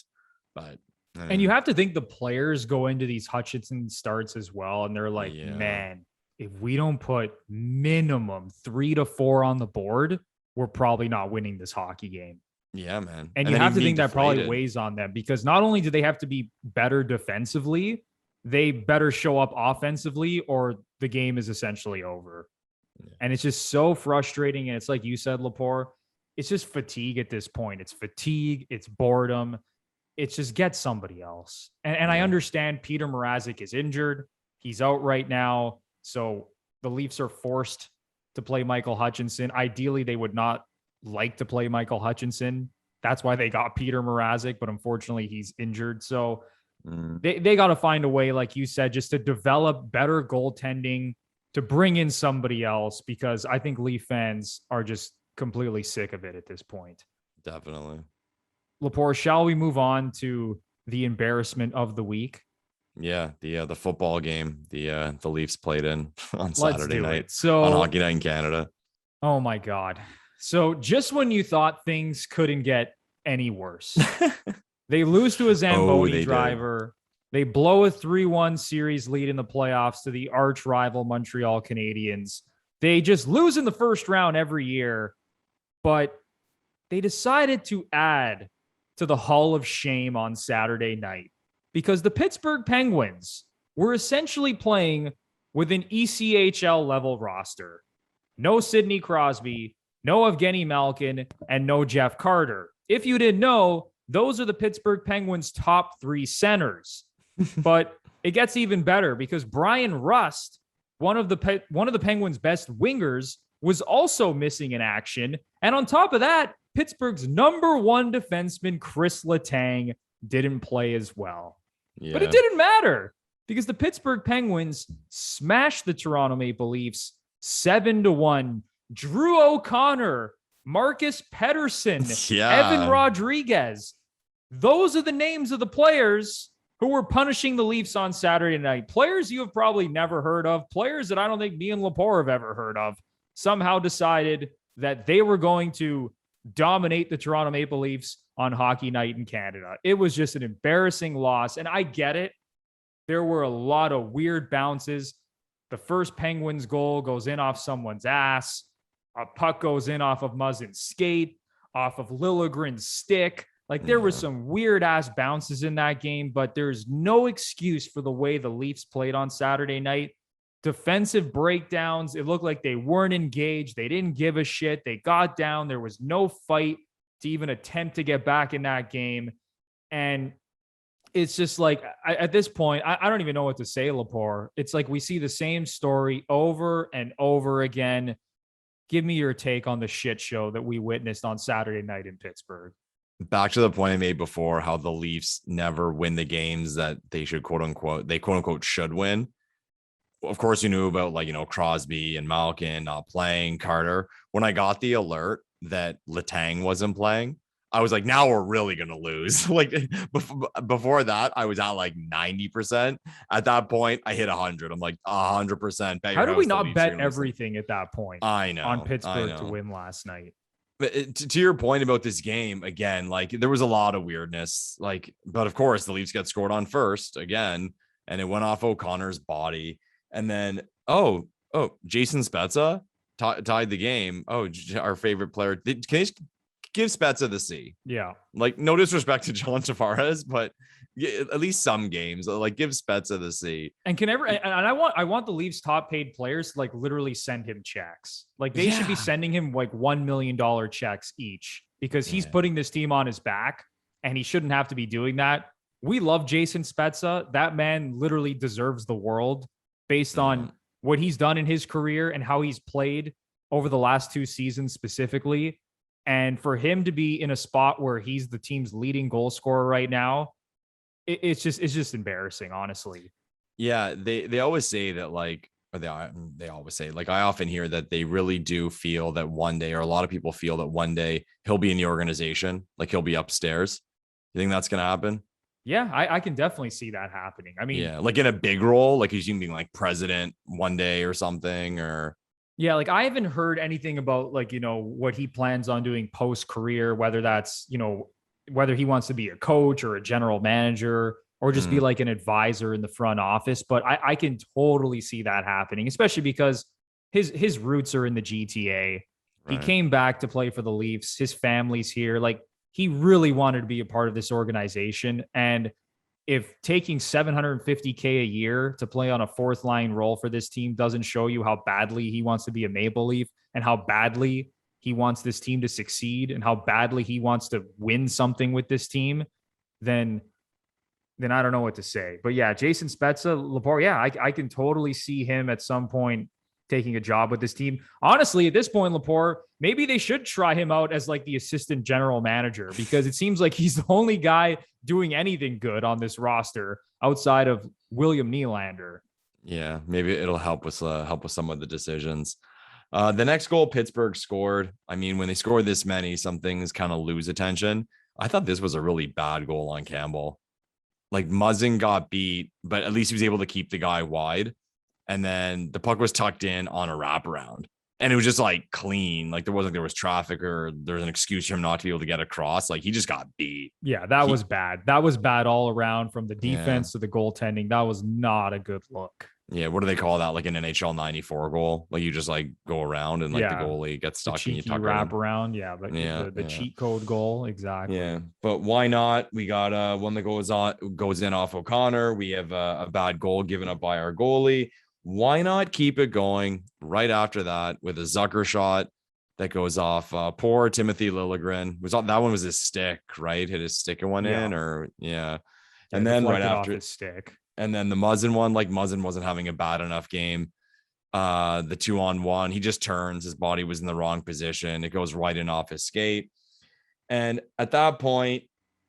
But and you have to think the players go into these Hutchinson starts as well. And they're like, man, if we don't put minimum 3 to 4 on the board, we're probably not winning this hockey game. Yeah, man. And you have to think that probably weighs on them, because not only do they have to be better defensively, they better show up offensively or the game is essentially over. Yeah. And it's just so frustrating. And it's like you said, Lepore, it's just fatigue at this point. It's fatigue. It's boredom. It's just get somebody else. And I understand Peter Mrazek is injured. He's out right now. So the Leafs are forced to play Michael Hutchinson. Ideally, they would not like to play Michael Hutchinson. That's why they got Peter Mrazek, but unfortunately he's injured. So they got to find a way, like you said, just to develop better goaltending, to bring in somebody else, because I think Leaf fans are just completely sick of it at this point. Definitely. Lepore, shall we move on to the embarrassment of the week? Yeah, the football game the Leafs played in on Saturday night. So on Hockey Night in Canada. Oh my God. So just when you thought things couldn't get any worse, they lose to a Zamboni driver. They blow a 3-1 series lead in the playoffs to the arch rival Montreal Canadiens. They just lose in the first round every year, but they decided to add to the Hall of Shame on Saturday night, because the Pittsburgh Penguins were essentially playing with an ECHL level roster. No Sidney Crosby, no Evgeny Malkin, and no Jeff Carter. If you didn't know, those are the Pittsburgh Penguins' top 3 centers. But it gets even better, because Brian Rust, one of the Penguins' best wingers, was also missing in action. And on top of that, Pittsburgh's number 1 defenseman, Chris Letang, didn't play as well. Yeah. But it didn't matter, because the Pittsburgh Penguins smashed the Toronto Maple Leafs 7-1. Drew O'Connor, Marcus Pettersson, Evan Rodriguez. Those are the names of the players who were punishing the Leafs on Saturday night. Players you have probably never heard of, players that I don't think me and Lepore have ever heard of, somehow decided that they were going to dominate the Toronto Maple Leafs on Hockey Night in Canada. It was just an embarrassing loss, and I get it. There were a lot of weird bounces. The first Penguins goal goes in off someone's ass. A puck goes in off of Muzzin's skate, off of Liljegren's stick. Like, there were some weird ass bounces in that game, but there's no excuse for the way the Leafs played on Saturday night. Defensive breakdowns. It looked like they weren't engaged. They didn't give a shit. They got down. There was no fight to even attempt to get back in that game. And it's just like, at this point, I don't even know what to say, Lepore. It's like we see the same story over and over again. Give me your take on the shit show that we witnessed on Saturday night in Pittsburgh. Back to the point I made before, how the Leafs never win the games that they should, quote unquote, should win. Of course, you knew about, like, Crosby and Malkin not playing, Carter. When I got the alert that Letang wasn't playing, I was like, now we're really going to lose. Like, before that, I was at like 90%. At that point, I hit 100. I'm like 100%. How did we not bet everything at that point? I know. On Pittsburgh to win last night. But to your point about this game, again, like, there was a lot of weirdness. Like, but of course, the Leafs got scored on first again, and it went off O'Connor's body. And then, Jason Spezza tied the game. Oh, our favorite player. Can you give Spezza the C? Yeah. Like, no disrespect to John Tavares, but at least some games. Like give Spezza the seat. And I want the Leafs top paid players to like literally send him checks. Like they should be sending him like $1 million checks each because he's putting this team on his back and he shouldn't have to be doing that. We love Jason Spezza. That man literally deserves the world based on what he's done in his career and how he's played over the last 2 seasons specifically. And for him to be in a spot where he's the team's leading goal scorer right now, it's just embarrassing, honestly. Yeah, they always say that like, or they always say, like, I often hear that they really do feel that one day, or a lot of people feel that one day he'll be in the organization, like he'll be upstairs. You think that's going to happen? Yeah, I can definitely see that happening. I mean, yeah, like in a big role, like he's being like president one day or something, or. Yeah, like I haven't heard anything about like, what he plans on doing post-career, whether that's, whether he wants to be a coach or a general manager or just be like an advisor in the front office. But I can totally see that happening, especially because his roots are in the GTA. Right. He came back to play for the Leafs. His family's here. Like he really wanted to be a part of this organization. And if taking $750K a year to play on a 4th line role for this team doesn't show you how badly he wants to be a Maple Leaf and how badly he wants this team to succeed and how badly he wants to win something with this team, then I don't know what to say. But yeah, Jason Spezza, Lepore, yeah, I can totally see him at some point taking a job with this team. Honestly, at this point, Lepore, maybe they should try him out as like the assistant general manager because it seems like he's the only guy doing anything good on this roster outside of William Nylander. Yeah, maybe it'll help with some of the decisions. The next goal Pittsburgh scored. I mean, when they score this many, some things kind of lose attention. I thought this was a really bad goal on Campbell. Like Muzzin got beat, but at least he was able to keep the guy wide. And then the puck was tucked in on a wraparound. And it was just like clean. Like there was traffic or there's an excuse for him not to be able to get across. Like he just got beat. Yeah, that was bad. That was bad all around from the defense to the goaltending. That was not a good look. Yeah, what do they call that? Like an NHL 94 goal? Like you just like go around and like the goalie gets stuck and you tuck wrap around. Yeah, the cheat code goal. Exactly. Yeah, but why not? We got one that goes in off O'Connor. We have a bad goal given up by our goalie. Why not keep it going right after that with a Zucker shot that goes off? Poor Timothy Liljegren. That one was his stick, right? Hit his stick and went in, or and then right after his stick. And then the Muzzin one, like Muzzin wasn't having a bad enough game. The 2-on-1, he just turns. His body was in the wrong position. It goes right in off his skate. And at that point,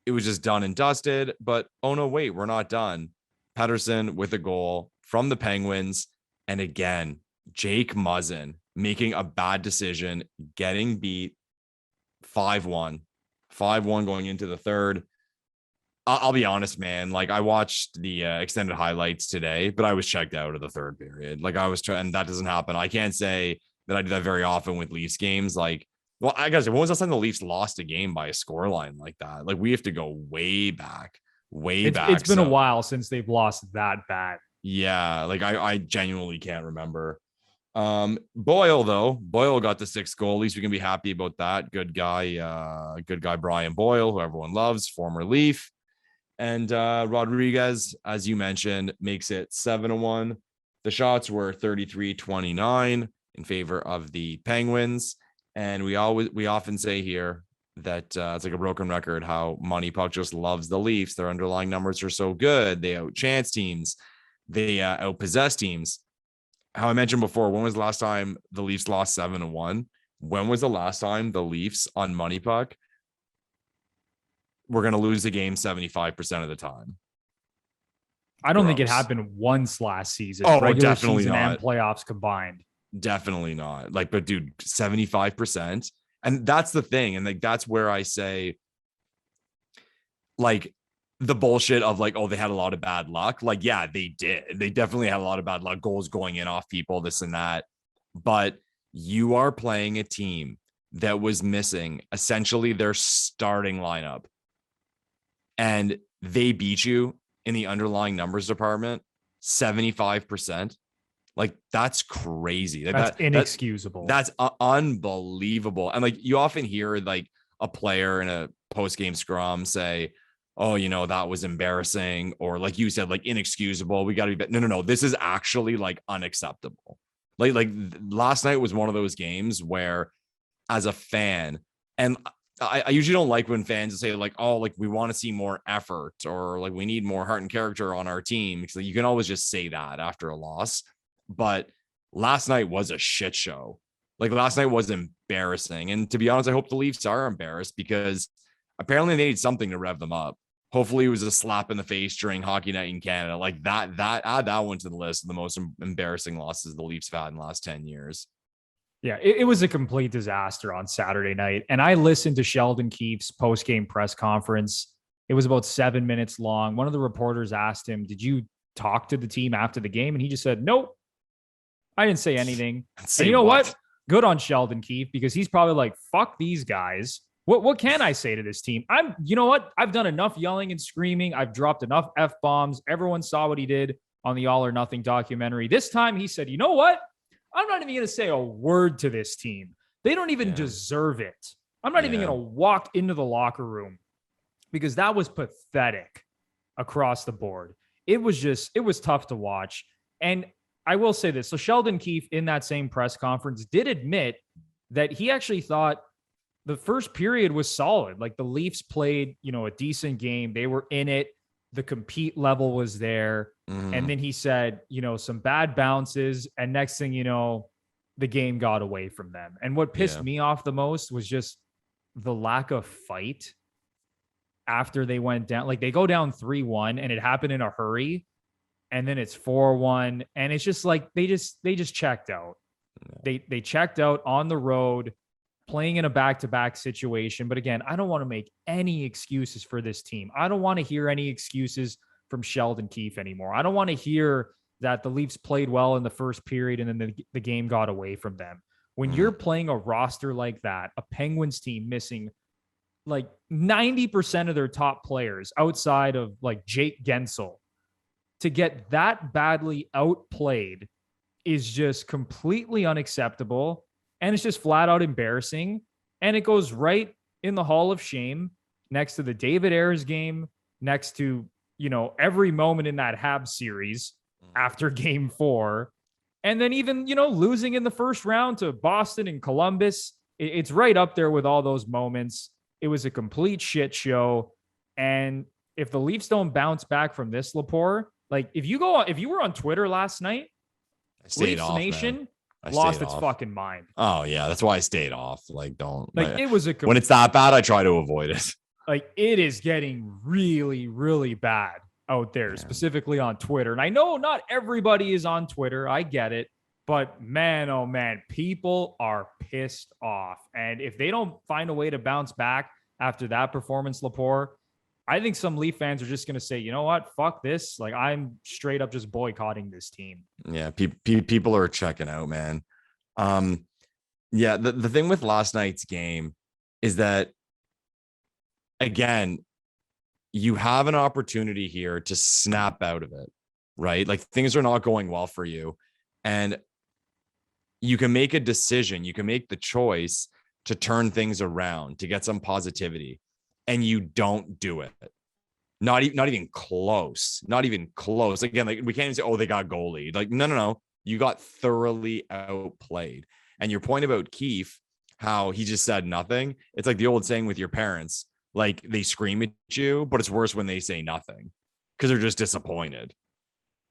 it was just done and dusted. But oh no, wait, we're not done. Pettersson with a goal from the Penguins. And again, Jake Muzzin making a bad decision, getting beat 5-1 going into the third. I'll be honest, man. Like I watched the extended highlights today, but I was checked out of the third period. Like I was trying, and that doesn't happen. I can't say that I do that very often with Leafs games. Like, well, I guess when was the last time the Leafs lost a game by a scoreline like that? Like we have to go way back. It's been a while since they've lost that bad. Yeah, like I genuinely can't remember. Boyle got the 6th goal. At least we can be happy about that. Good guy Brian Boyle, who everyone loves, former Leaf. And Rodriguez, as you mentioned, makes it 7-1. The shots were 33-29 in favor of the Penguins. And we often say here that it's like a broken record how Money Puck just loves the Leafs. Their underlying numbers are so good. They outchance teams. They outpossess teams. How I mentioned before, when was the last time the Leafs lost 7-1? When was the last time the Leafs on Money Puck we're going to lose the game 75% of the time? I don't think it happened once last season. Oh, definitely not. And playoffs combined. Definitely not. Like, but dude, 75%. And that's the thing. And like, that's where I say, like, the bullshit of like, oh, they had a lot of bad luck. Like, yeah, they did. They definitely had a lot of bad luck, goals going in off people, this and that. But you are playing a team that was missing essentially their starting lineup. And they beat you in the underlying numbers department 75%. Like, that's crazy. That's inexcusable. That's unbelievable. And like, you often hear like a player in a post-game scrum say, oh, that was embarrassing, or like you said, like inexcusable. We got to be better. No. This is actually like unacceptable. Like last night was one of those games where, as a fan, and I usually don't like when fans say like, oh, like we want to see more effort, or like we need more heart and character on our team, because you can always just say that after a loss. But last night was a shit show. Like last night was embarrassing. And to be honest, I hope the Leafs are embarrassed, because apparently they need something to rev them up. Hopefully it was a slap in the face during Hockey Night in Canada. Like that add that one to the list of the most embarrassing losses the Leafs have had in the last 10 years. Yeah, it was a complete disaster on Saturday night. And I listened to Sheldon Keefe's post-game press conference. It was about 7 minutes long. One of the reporters asked him, did you talk to the team after the game? And he just said, nope, I didn't say anything. And you know what? Good on Sheldon Keefe, because he's probably like, fuck these guys. What can I say to this team? You know what? I've done enough yelling and screaming. I've dropped enough F-bombs. Everyone saw what he did on the All or Nothing documentary. This time he said, you know what? I'm not even going to say a word to this team. They don't even deserve it. I'm not even going to walk into the locker room, because that was pathetic across the board. It was tough to watch. And I will say this. So Sheldon Keefe in that same press conference did admit that he actually thought the first period was solid. Like the Leafs played, a decent game. They were in it. The compete level was there. And then he said, some bad bounces. And next thing you know, the game got away from them. And what pissed me off the most was just the lack of fight after they went down. Like they go down 3-1 and it happened in a hurry. And then it's 4-1. And it's just like, they just checked out. They checked out on the road, playing in a back-to-back situation. But again, I don't want to make any excuses for this team. I don't want to hear any excuses from Sheldon Keefe anymore. I don't want to hear that the Leafs played well in the first period and then the game got away from them. When you're playing a roster like that, a Penguins team missing like 90% of their top players outside of like Jake Gensel, to get that badly outplayed is just completely unacceptable. And it's just flat out embarrassing. And it goes right in the Hall of Shame next to the David Ayres game, next to, every moment in that Habs series after game 4. And then even, losing in the first round to Boston and Columbus. It's right up there with all those moments. It was a complete shit show. And if the Leafs don't bounce back from this, Lepore, like if you were on Twitter last night, Leafs Nation lost its fucking mind. Oh yeah, that's why I stayed off. Like don't it was when it's that bad, I try to avoid it. Like it is getting really, really bad out there, specifically on Twitter. And I know not everybody is on Twitter. I get it. But man, oh man, people are pissed off. And if they don't find a way to bounce back after that performance, Lepore, I think some Leaf fans are just going to say, you know what? Fuck this. Like I'm straight up just boycotting this team. Yeah. People are checking out, man. The thing with last night's game is that, again, you have an opportunity here to snap out of it, right? Like things are not going well for you. And you can make a decision. You can make the choice to turn things around, to get some positivity. And you don't do it. Not even close. Not even close. Again, like we can't even say, oh, they got goalied. Like, no. You got thoroughly outplayed. And your point about Keefe, how he just said nothing. It's like the old saying with your parents, like they scream at you, but it's worse when they say nothing because they're just disappointed.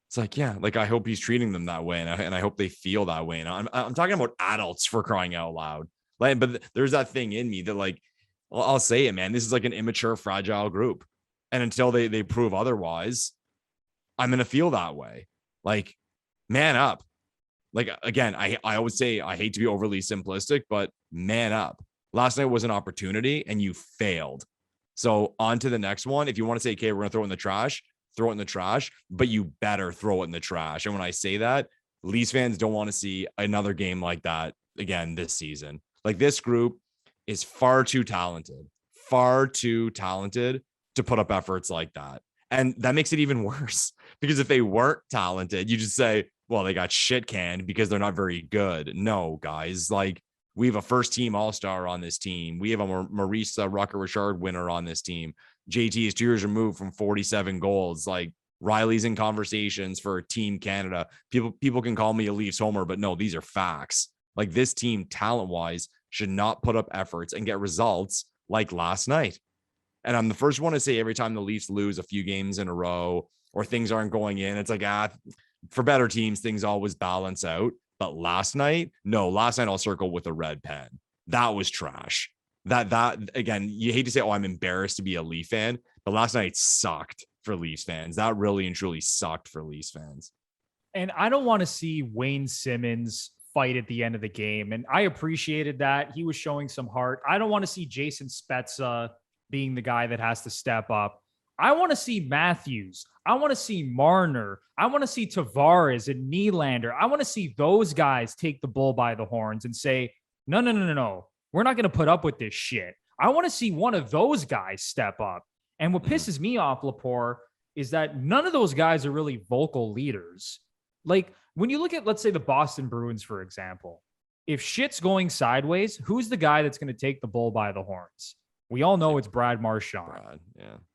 It's like, yeah, like I hope he's treating them that way. And I hope they feel that way. And I'm talking about adults, for crying out loud. Like, but there's that thing in me that like, well, I'll say it, man. This is like an immature, fragile group. And until they prove otherwise, I'm going to feel that way. Like, man up. Like, again, I always say I hate to be overly simplistic, but man up. Last night was an opportunity and you failed. So on to the next one. If you want to say, okay, we're going to throw it in the trash, throw it in the trash, but you better throw it in the trash. And when I say that, Leafs fans don't want to see another game like that again this season. Like this group is far too talented to put up efforts like that. And that makes it even worse because if they weren't talented, you just say, well, they got shit canned because they're not very good. No, guys, like we have a first team all-star on this team. We have a Maurice Rucker-Richard winner on this team. JT is 2 years removed from 47 goals. Like, Riley's in conversations for Team Canada. People can call me a Leafs homer, but no, these are facts. Like, this team, talent-wise, should not put up efforts and get results like last night. And I'm the first one to say every time the Leafs lose a few games in a row or things aren't going in, it's like, for better teams, things always balance out. But last night I'll circle with a red pen. That was trash. That again, you hate to say, oh, I'm embarrassed to be a Leaf fan, but last night sucked for Leafs fans. That really and truly sucked for Leafs fans. And I don't want to see Wayne Simmons fight at the end of the game. And I appreciated that. He was showing some heart. I don't want to see Jason Spezza being the guy that has to step up. I want to see Matthews. I want to see Marner. I want to see Tavares and Nylander. I want to see those guys take the bull by the horns and say, no. We're not going to put up with this shit. I want to see one of those guys step up. And what pisses me off, Lepore, is that none of those guys are really vocal leaders. Like, when you look at, let's say, the Boston Bruins, for example, if shit's going sideways, who's the guy that's going to take the bull by the horns? We all know it's Brad Marchand.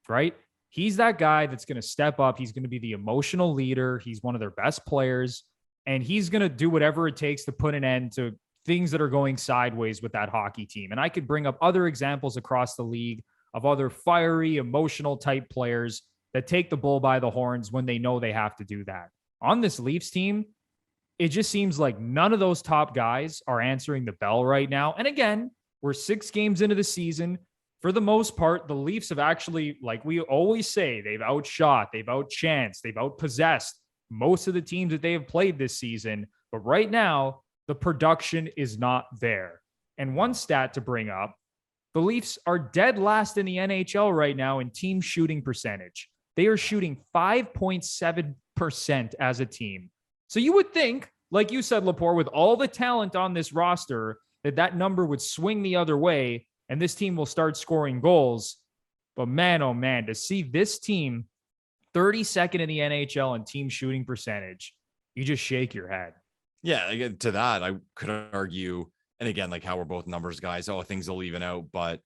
Right? He's that guy that's going to step up. He's going to be the emotional leader. He's one of their best players, and he's going to do whatever it takes to put an end to things that are going sideways with that hockey team. And I could bring up other examples across the league of other fiery, emotional type players that take the bull by the horns when they know they have to do that. On this Leafs team, it just seems like none of those top guys are answering the bell right now. And again, we're 6 games into the season. For the most part, the Leafs have actually, like we always say, they've outshot, they've outchanced, they've outpossessed most of the teams that they have played this season. But right now, the production is not there. And one stat to bring up, the Leafs are dead last in the NHL right now in team shooting percentage. They are shooting 5.7% as a team. So you would think, like you said, Lepore, with all the talent on this roster, that number would swing the other way and this team will start scoring goals. But man, oh man, to see this team 32nd in the NHL in team shooting percentage, you just shake your head. Yeah, again, to that, I could argue, and again, like how we're both numbers guys, things will even out, but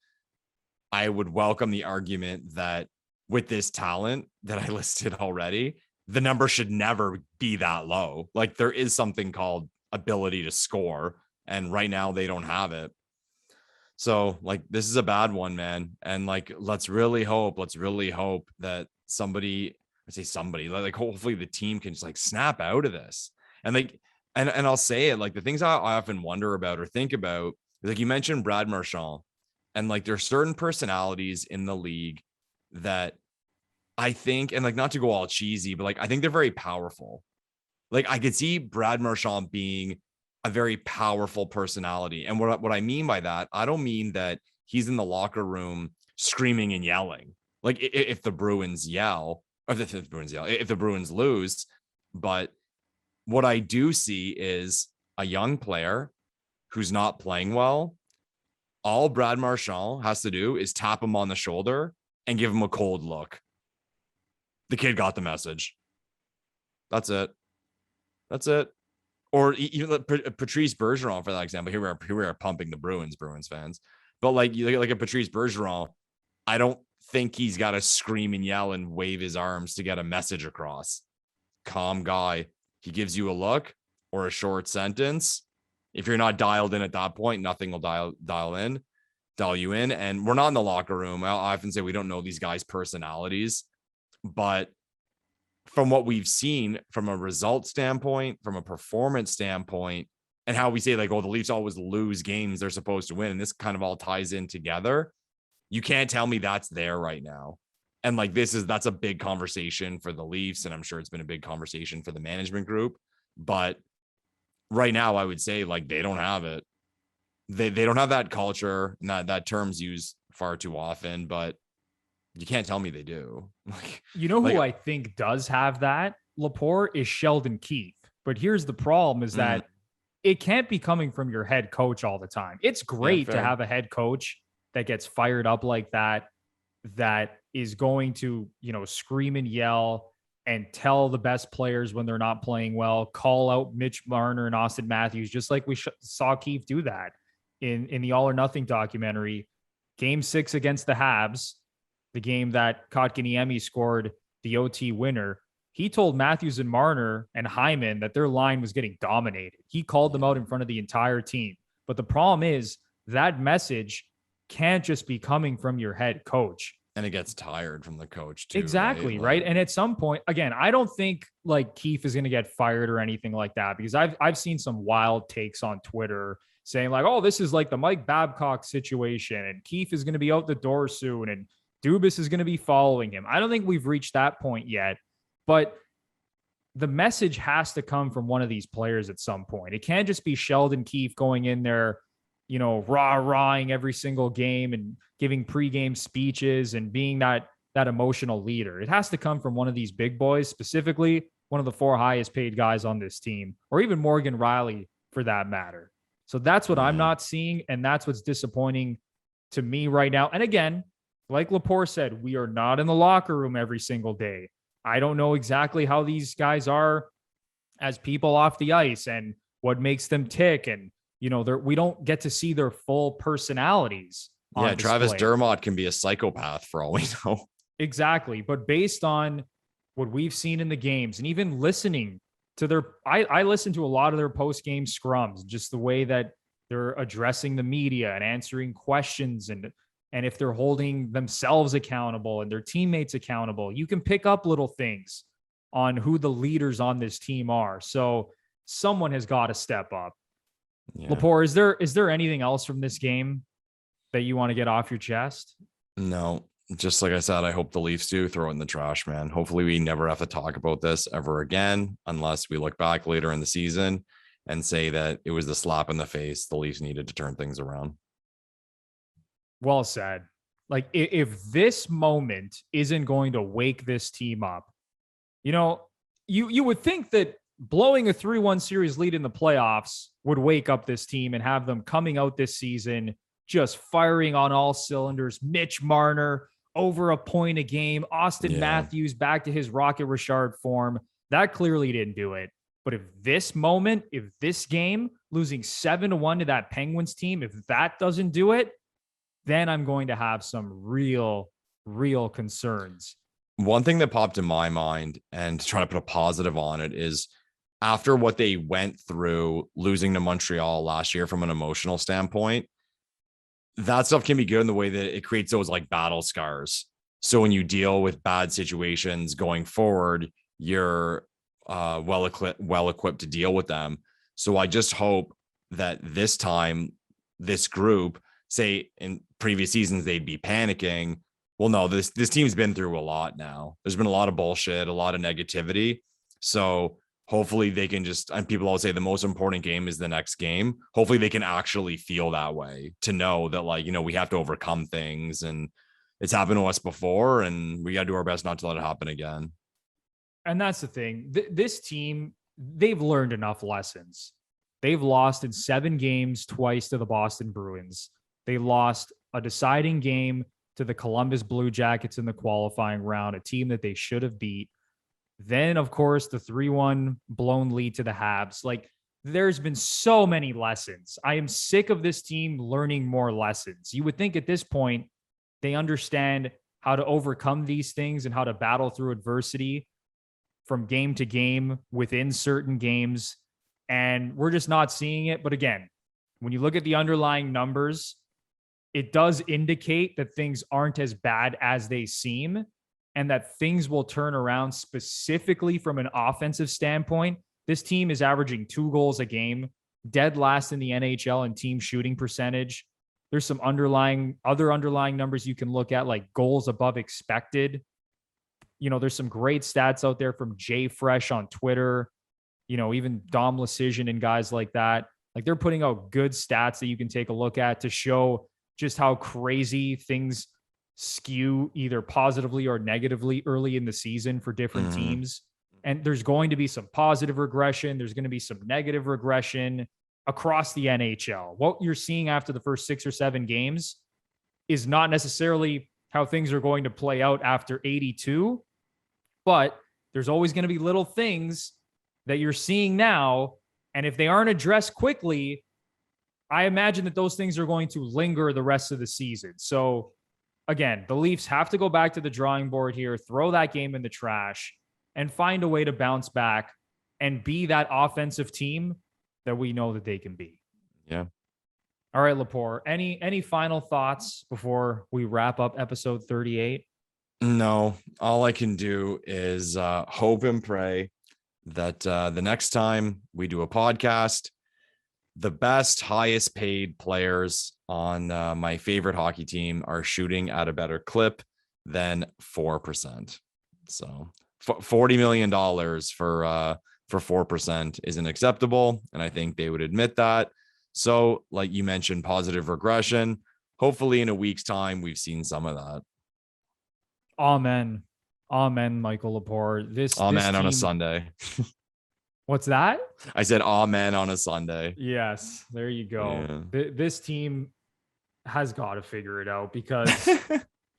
I would welcome the argument that with this talent that I listed already, the number should never be that low. Like, there is something called ability to score, and right now they don't have it. So, like, this is a bad one, man. And like, let's really hope that somebody, hopefully the team can just like snap out of this. And like, and I'll say it, like, the things I often wonder about or think about, like you mentioned Brad Marchand, and like there's certain personalities in the league that I think, and like, not to go all cheesy, but like, I think they're very powerful. Like, I could see Brad Marchand being a very powerful personality. And what I mean by that, I don't mean that he's in the locker room screaming and yelling. Like, if the Bruins yell, or if the Bruins lose, but what I do see is a young player who's not playing well. All Brad Marchand has to do is tap him on the shoulder and give him a cold look. The kid got the message. That's it. Or even Patrice Bergeron, for that example. Here we are pumping the Bruins fans. But like a Patrice Bergeron, I don't think he's got to scream and yell and wave his arms to get a message across. Calm guy. He gives you a look or a short sentence. If you're not dialed in at that point, nothing will dial you in. And we're not in the locker room. I often say we don't know these guys' personalities, but from what we've seen from a result standpoint, from a performance standpoint, and how we say like, oh, the Leafs always lose games they're supposed to win, and this kind of all ties in together. You can't tell me that's there right now. And like, that's a big conversation for the Leafs. And I'm sure it's been a big conversation for the management group, but right now I would say like, they don't have it. They don't have that culture, and that term's used far too often, but you can't tell me they do. Like, you know who I think does have that, Lepore, is Sheldon Keefe. But here's the problem is that it can't be coming from your head coach all the time. It's great to have a head coach that gets fired up like that is going to, scream and yell and tell the best players when they're not playing well, call out Mitch Marner and Auston Matthews, just like we saw Keefe do that in the All or Nothing documentary. Game 6 against the Habs, the game that Kotkaniemi scored the OT winner, he told Matthews and Marner and Hyman that their line was getting dominated. He called them out in front of the entire team. But the problem is that message can't just be coming from your head coach. And it gets tired from the coach too. Exactly. Right. And at some point, again, I don't think like Keefe is going to get fired or anything like that, because I've seen some wild takes on Twitter saying like, oh, this is like the Mike Babcock situation and Keefe is going to be out the door soon and Dubas is going to be following him. I don't think we've reached that point yet, but the message has to come from one of these players at some point. It can't just be Sheldon Keefe going in there, rah-rahing every single game and giving pregame speeches and being that emotional leader. It has to come from one of these big boys, specifically one of the 4 highest paid guys on this team, or even Morgan Riley for that matter. So that's what I'm not seeing, and that's what's disappointing to me right now. And again, like Lepore said, we are not in the locker room every single day. I don't know exactly how these guys are as people off the ice and what makes them tick. And, we don't get to see their full personalities. Yeah, Travis Dermott can be a psychopath for all we know. Exactly. But based on what we've seen in the games and even listening to I listen to a lot of their post-game scrums, just the way that they're addressing the media and answering questions and if they're holding themselves accountable and their teammates accountable, you can pick up little things on who the leaders on this team are. So someone has got to step up. Yeah. Lepore, is there anything else from this game that you want to get off your chest? No, just like I said, I hope the Leafs do throw it in the trash, man. Hopefully we never have to talk about this ever again, unless we look back later in the season and say that it was the slap in the face the Leafs needed to turn things around. Well said. Like if this moment isn't going to wake this team up, you would think that blowing a 3-1 series lead in the playoffs would wake up this team and have them coming out this season just firing on all cylinders. Mitch Marner over a point a game, Auston Matthews back to his Rocket Richard form. That clearly didn't do it. But if this game, losing 7-1 to that Penguins team, if that doesn't do it, then I'm going to have some real concerns. One thing that popped in my mind, and to try to put a positive on it, is after what they went through losing to Montreal last year from an emotional standpoint, that stuff can be good in the way that it creates those like battle scars. So when you deal with bad situations going forward, you're well equipped to deal with them. So I just hope that this time, this group, say in previous seasons, they'd be panicking. Well, no, this team's been through a lot now. There's been a lot of bullshit, a lot of negativity. So hopefully they can and people always say the most important game is the next game. Hopefully they can actually feel that way, to know that we have to overcome things, and it's happened to us before and we got to do our best not to let it happen again. And that's the thing. This team, they've learned enough lessons. They've lost in 7 games twice to the Boston Bruins. They lost a deciding game to the Columbus Blue Jackets in the qualifying round, a team that they should have beat. Then, of course, the 3-1 blown lead to the Habs. Like, there's been so many lessons. I am sick of this team learning more lessons. You would think at this point, they understand how to overcome these things and how to battle through adversity from game to game within certain games. And we're just not seeing it. But again, when you look at the underlying numbers, it does indicate that things aren't as bad as they seem, and that things will turn around specifically from an offensive standpoint. This team is averaging 2 goals a game, dead last in the NHL in team shooting percentage. There's some other underlying numbers you can look at, like goals above expected. There's some great stats out there from Jay Fresh on Twitter, even Dom Lecision and guys like that. Like, they're putting out good stats that you can take a look at to show just how crazy things skew either positively or negatively early in the season for different teams. And there's going to be some positive regression. There's going to be some negative regression across the NHL. What you're seeing after the first 6 or 7 games is not necessarily how things are going to play out after 82, but there's always going to be little things that you're seeing now. And if they aren't addressed quickly, I imagine that those things are going to linger the rest of the season. So again, the Leafs have to go back to the drawing board here, throw that game in the trash, and find a way to bounce back and be that offensive team that we know that they can be. Yeah. All right, Lepore, any final thoughts before we wrap up episode 38? No, all I can do is hope and pray that the next time we do a podcast, the best, highest paid players on my favorite hockey team are shooting at a better clip than 4%. So $40 million for 4% isn't acceptable. And I think they would admit that. So like you mentioned, positive regression. Hopefully in a week's time, we've seen some of that. Amen. Amen, Michael Lepore. Amen on a Sunday. What's that? I said amen on a Sunday. Yes, there you go. Yeah. This team has got to figure it out because,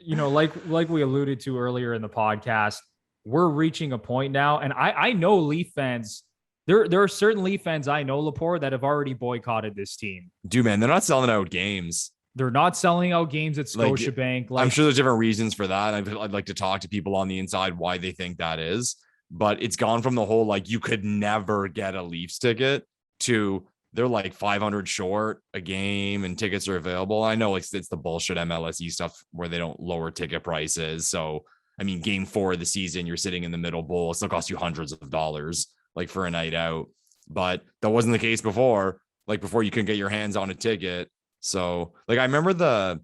like we alluded to earlier in the podcast, we're reaching a point now. And I know Leaf fans, there are certain Leaf fans I know, Lepore, that have already boycotted this team. Dude, man, they're not selling out games. They're not selling out games at Scotiabank. I'm sure there's different reasons for that. I'd like to talk to people on the inside why they think that is. But it's gone from the whole, like, you could never get a Leafs ticket to they're like 500 short a game and tickets are available. I know it's the bullshit MLSE stuff where they don't lower ticket prices. So, I mean, game 4 of the season, you're sitting in the middle bowl. It still costs you hundreds of dollars, like for a night out. But that wasn't the case before. Like before you couldn't get your hands on a ticket. So like, I remember the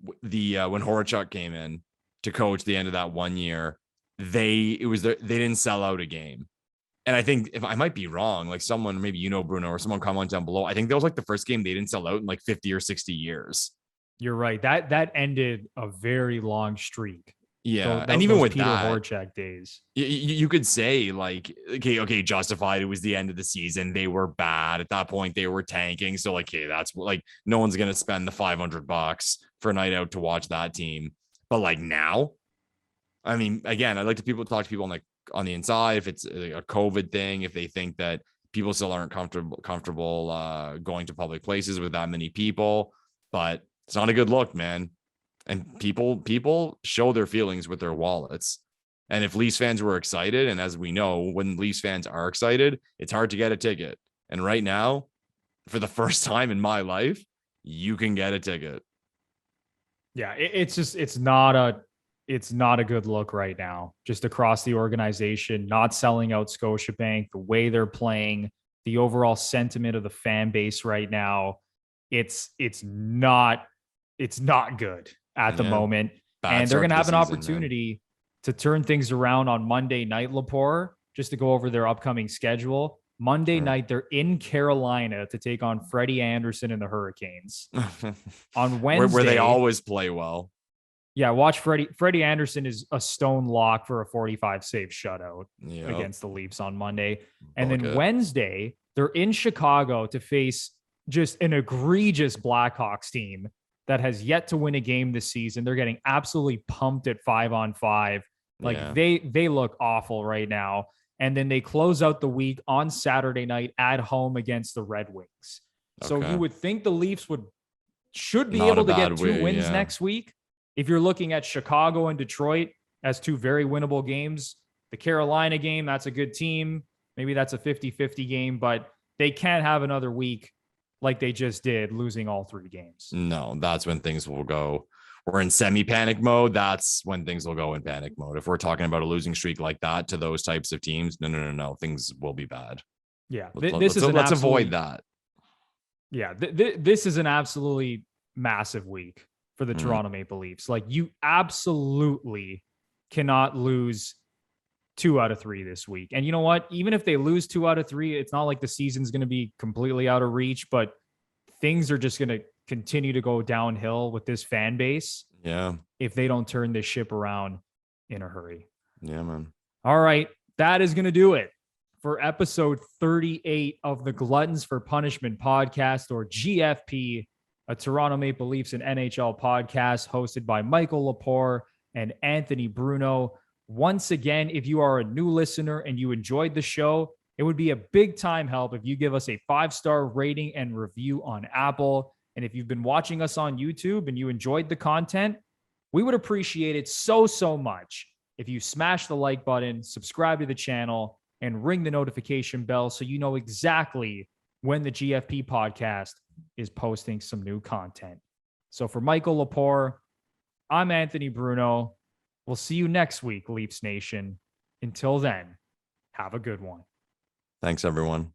when Horachuk came in to coach the end of that one year, they didn't sell out a game. And I think, if I might be wrong, like someone, maybe Bruno, or someone comment down below, I think that was like the first game they didn't sell out in like 50 or 60 years. You're right. That ended a very long streak. Yeah. And even with Peter that, Horachuk days, you could say like, okay, justified. It was the end of the season. They were bad at that point. They were tanking. So like, hey, that's like, no one's going to spend the $500 for a night out to watch that team. But like now, I mean, again, I'd like to talk to people on the inside, if it's a COVID thing, if they think that people still aren't comfortable going to public places with that many people, but it's not a good look, man. And people show their feelings with their wallets. And if Leafs fans were excited, and as we know, when Leafs fans are excited, it's hard to get a ticket. And right now, for the first time in my life, you can get a ticket. Yeah, it's not a good look right now, just across the organization, not selling out Scotiabank, the way they're playing, the overall sentiment of the fan base right now. It's not good at the moment. And they're going to have an opportunity to turn things around on Monday night, Lepore, just to go over their upcoming schedule. Monday night, they're in Carolina to take on Freddie Anderson and the Hurricanes. On Wednesday, where they always play well. Yeah, watch Freddie Anderson is a stone lock for a 45 save shutout against the Leafs on Monday. And then Wednesday, they're in Chicago to face just an egregious Blackhawks team that has yet to win a game this season. They're getting absolutely pumped at 5-on-5. They look awful right now. And then they close out the week on Saturday night at home against the Red Wings. So you would think the Leafs should be able to get 2 wins next week. If you're looking at Chicago and Detroit as 2 very winnable games, the Carolina game, that's a good team. Maybe that's a 50-50 game, but they can't have another week like they just did, losing all 3 games. No, that's when things will go. We're in semi-panic mode. That's when things will go in panic mode. If we're talking about a losing streak like that to those types of teams, no. Things will be bad. Yeah. Let's avoid that. Yeah. This is an absolutely massive week for the Toronto Maple Leafs. Like, you absolutely cannot lose 2 out of 3 this week. And you know what? Even if they lose 2 out of 3, it's not like the season's going to be completely out of reach, but things are just going to continue to go downhill with this fan base. Yeah. If they don't turn this ship around in a hurry. Yeah, man. All right. That is going to do it for episode 38 of the Gluttons for Punishment Podcast, or GFP, a Toronto Maple Leafs and NHL podcast hosted by Michael Lepore and Anthony Bruno. Once again, if you are a new listener and you enjoyed the show, it would be a big time help if you give us a 5-star rating and review on Apple. And if you've been watching us on YouTube and you enjoyed the content, We would appreciate it so much if you smash the like button, subscribe to the channel, and ring the notification bell so you know exactly when the GFP podcast is posting some new content. So for Michael Lepore, I'm Anthony Bruno. We'll see you next week, Leafs Nation. Until then, have a good one. Thanks, everyone.